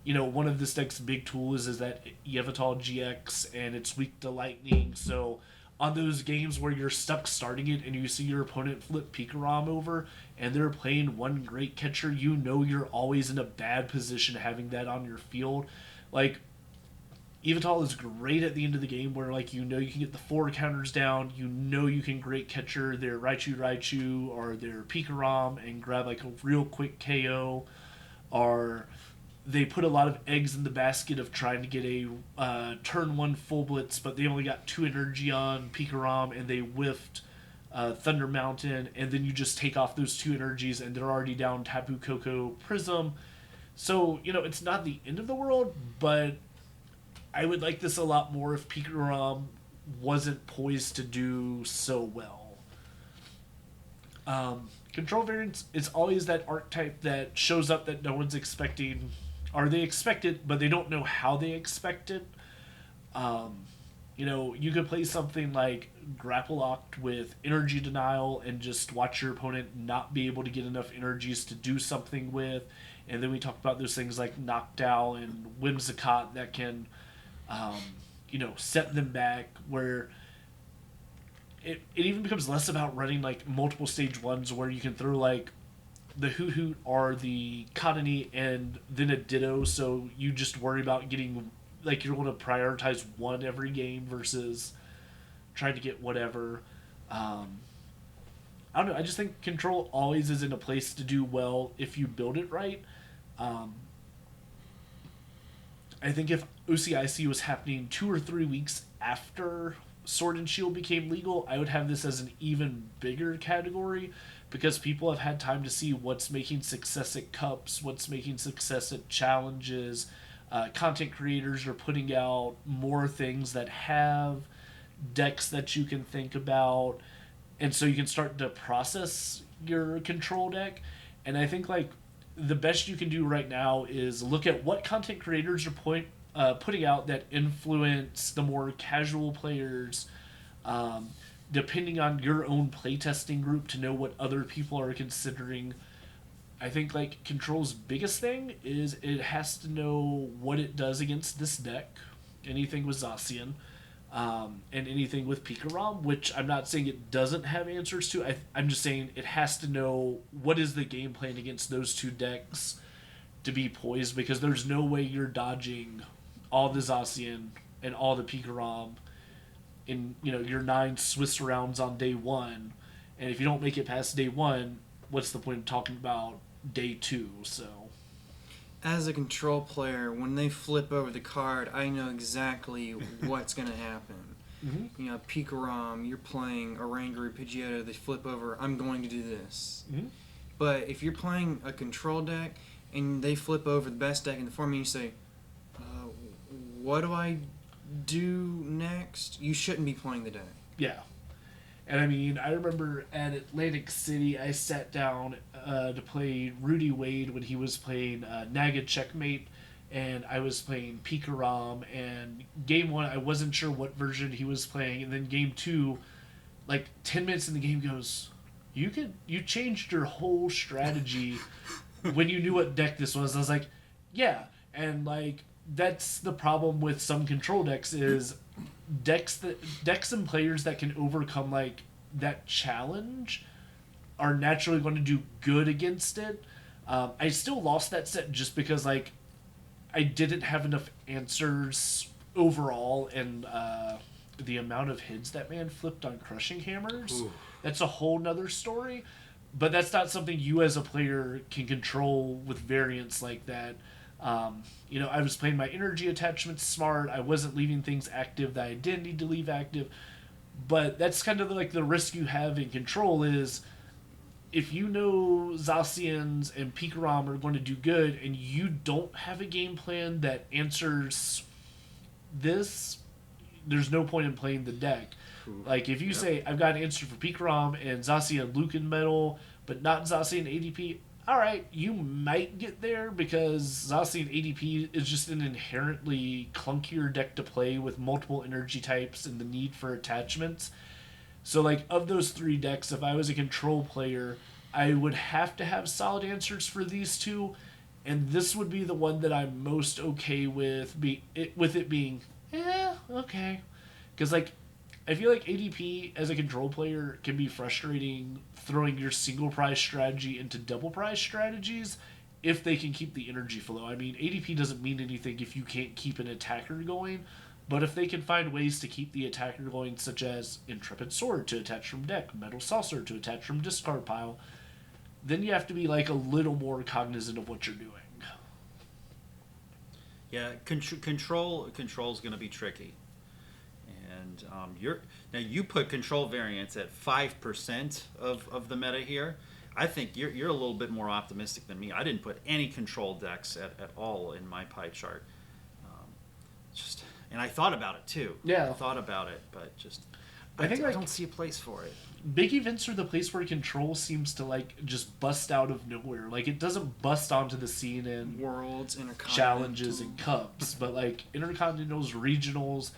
One of this deck's big tools is that Yveltal GX, and it's weak to lightning, so on those games where you're stuck starting it and you see your opponent flip Pikarom over and they're playing one great catcher, you're always in a bad position having that on your field. Like, Yveltal is great at the end of the game where, like, you can get the 4 counters down, you can great catcher their Raichu or their Pikarom and grab, like, a real quick KO, or they put a lot of eggs in the basket of trying to get a turn 1 full blitz, but they only got 2 energy on Pikarom and they whiffed Thunder Mountain, and then you just take off those 2 energies and they're already down Tapu Koko Prism. So, it's not the end of the world, but I would like this a lot more if Pikarom wasn't poised to do so well. Control variants is always that archetype that shows up that no one's expecting, or they expect it, but they don't know how they expect it. You could play something like Grapple Locked with Energy Denial and just watch your opponent not be able to get enough energies to do something with. And then we talk about those things like Noctowl and Whimsicott that can, set them back, where it even becomes less about running like multiple stage 1s where you can throw like the Hoot Hoot or the Cottonee and then a Ditto, so you just worry about getting, like, you're going to prioritize one every game versus trying to get whatever. I don't know, I just think Control always is in a place to do well if you build it right. I think if OCIC was happening 2 or 3 weeks after Sword and Shield became legal, I would have this as an even bigger category, because people have had time to see what's making success at Cups, what's making success at Challenges. Content creators are putting out more things that have decks that you can think about, and so you can start to process your Control deck. And I think, like, the best you can do right now is look at what content creators are putting out that influence the more casual players, depending on your own playtesting group, to know what other people are considering. I think, like, Control's biggest thing is it has to know what it does against this deck, anything with Zacian, and anything with Pikarom, which I'm not saying it doesn't have answers to. I'm just saying it has to know what is the game plan against those 2 decks to be poised, because there's no way you're dodging all the Zacian and all the Pikarom in your 9 Swiss rounds on day 1, and if you don't make it past day 1, what's the point of talking about day 2? So, as a Control player, when they flip over the card, I know exactly what's going to happen. Mm-hmm. Pikarom, you're playing Oranguru, Pidgeotto, they flip over, I'm going to do this. Mm-hmm. But if you're playing a Control deck and they flip over the best deck in the format, and you say, what do I do next? You shouldn't be playing the deck. Yeah. And I mean, I remember at Atlantic City, I sat down to play Rudy Wade when he was playing Naga Checkmate, and I was playing Pikarom, and game 1, I wasn't sure what version he was playing, and then game 2, like 10 minutes in the game, goes, you changed your whole strategy when you knew what deck this was. I was like, yeah, and like, that's the problem with some Control decks is decks and players that can overcome like that challenge are naturally going to do good against it. I still lost that set just because like I didn't have enough answers overall, and the amount of hits that man flipped on Crushing Hammers. Ooh. That's a whole nother story, but that's not something you as a player can control with variants like that. I was playing my energy attachments smart. I wasn't leaving things active that I didn't need to leave active. But that's kind of like the risk you have in Control is if you know Zacians and Pikarom are going to do good and you don't have a game plan that answers this, there's no point in playing the deck. Like if you say I've got an answer for Pikarom and Zacian Lucan Metal, but not Zacian ADP, all right, you might get there because Zacian ADP is just an inherently clunkier deck to play with multiple energy types and the need for attachments. So, like, of those 3 decks, if I was a Control player, I would have to have solid answers for these 2, and this would be the one that I'm most okay with, with it being, okay. Because, like, I feel like ADP as a Control player can be frustrating throwing your single prize strategy into double prize strategies if they can keep the energy flow. I mean, ADP doesn't mean anything if you can't keep an attacker going, but if they can find ways to keep the attacker going, such as Intrepid Sword to attach from deck, Metal Saucer to attach from discard pile, then you have to be like a little more cognizant of what you're doing. Yeah, control's going to be tricky. And you put control variance at 5% of the meta here. I think you're a little bit more optimistic than me. I didn't put any control decks at all in my pie chart. And I thought about it too. Yeah. I thought about it, but just I think I like, don't see a place for it. Big events are the place where Control seems to like just bust out of nowhere. Like it doesn't bust onto the scene in Worlds, Intercontinental, challenges and cups, but like Intercontinentals, regionals,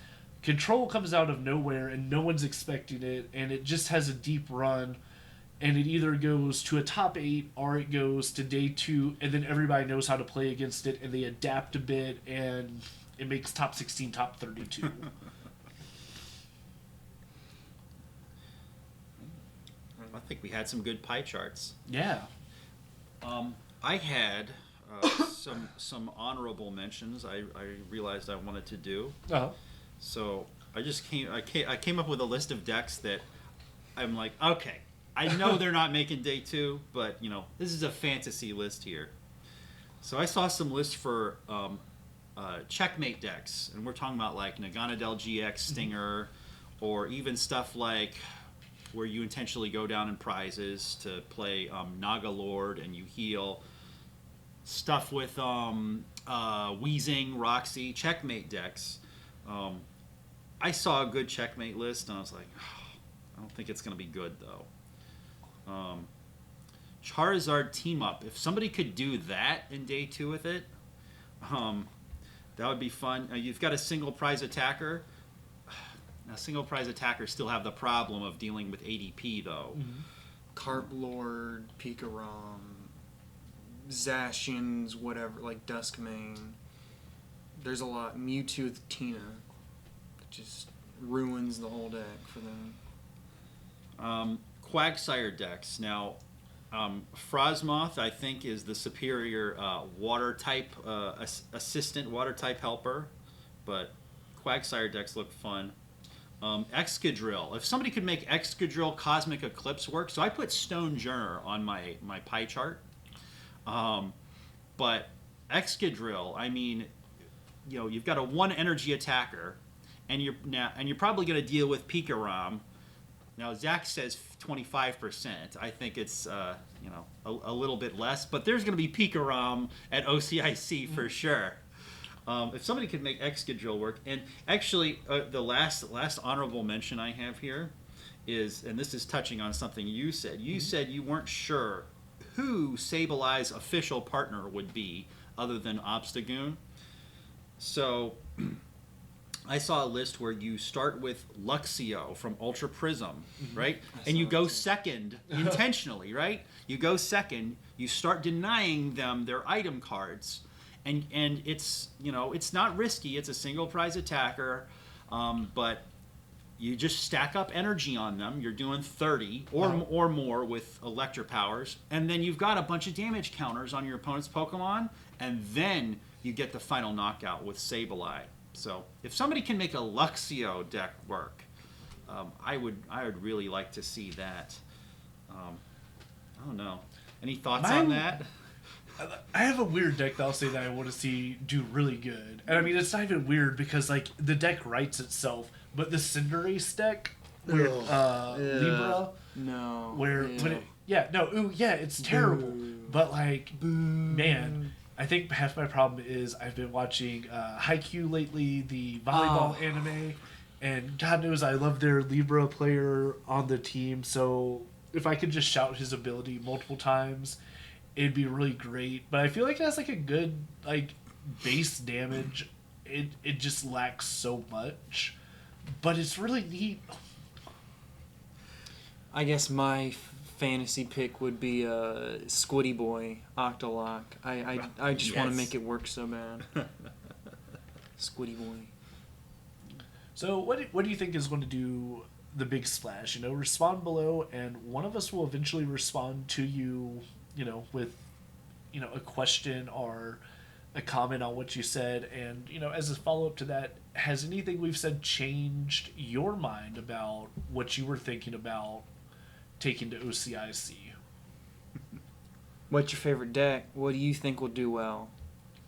Control comes out of nowhere and no one's expecting it, and it just has a deep run. And it either goes to a top 8 or it goes to day 2, and then everybody knows how to play against it, and they adapt a bit, and it makes top 16, top 32. I think we had some good pie charts. Yeah. I had some honorable mentions. I realized I wanted to do. Uh-huh. So I came up with a list of decks that I'm like, okay, I know they're not making day 2, but this is a fantasy list here. So I saw some lists for checkmate decks, and we're talking about like Naganadel GX Stinger, or even stuff like where you intentionally go down in prizes to play Naga Lord and you heal. Stuff with Weezing, Roxy, checkmate decks. I saw a good checkmate list, and I was like, I don't think it's going to be good though. Charizard team up. If somebody could do that in day 2 with it, that would be fun. You've got a single prize attacker. Now, single prize attackers still have the problem of dealing with ADP though. Mm-hmm. Carp Lord, Pikarom, Zacians, whatever, like Duskmane. There's a lot. Mewtwo with Tina. It just ruins the whole deck for them. Quagsire decks. Now, Frosmoth, I think, is the superior water type assistant, water type helper, but Quagsire decks look fun. Excadrill. If somebody could make Excadrill Cosmic Eclipse work, so I put Stonejourner on my pie chart, but Excadrill, I mean, you've got a 1 energy attacker, and you're probably going to deal with Pikarom. Now, Zach says 25%. I think it's, a little bit less. But there's going to be Pikarom at OCIC for sure. If somebody could make Excadrill work. And actually, the last honorable mention I have here is, and this is touching on something you said. You said you weren't sure who Sableye's official partner would be other than Obstagoon. So I saw a list where you start with Luxio from Ultra Prism, right? And you go second intentionally, right? You go second. You start denying them their item cards, and it's it's not risky. It's a single prize attacker, but you just stack up energy on them. You're doing 30 or more with Electro Powers, and then you've got a bunch of damage counters on your opponent's Pokemon, and then you get the final knockout with Sableye. So if somebody can make a Luxio deck work, I would really like to see that. I don't know. Any thoughts on that? I have a weird deck that I'll say that I want to see do really good. And I mean, it's not even weird because like the deck writes itself, but the Cinderace deck, where Yeah. Libra, No. where it's terrible. But like, man, I think half my problem is I've been watching Haikyuu lately, the volleyball anime, and God knows I love their Libra player on the team. So if I could just shout his ability multiple times, it'd be really great. But I feel like it has like a good like base damage. It just lacks so much, but it's really neat. I guess my fantasy pick would be Squiddy Boy Octolock. I just want to Yes. make it work so bad. Squiddy Boy. So what do you think is going to do the big splash? You know, respond below, and one of us will eventually respond to you. You know, with a question or a comment on what you said, and as a follow up to that, has anything we've said changed your mind about what you were thinking about taking to OCIC? What's your favorite deck? What do you think will do well?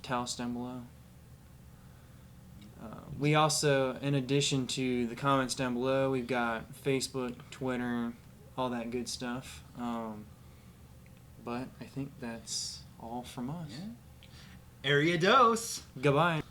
Tell us down below. We also, in addition to the comments down below, we've got Facebook, Twitter, all that good stuff. But I think that's all from us. Area dose. Goodbye.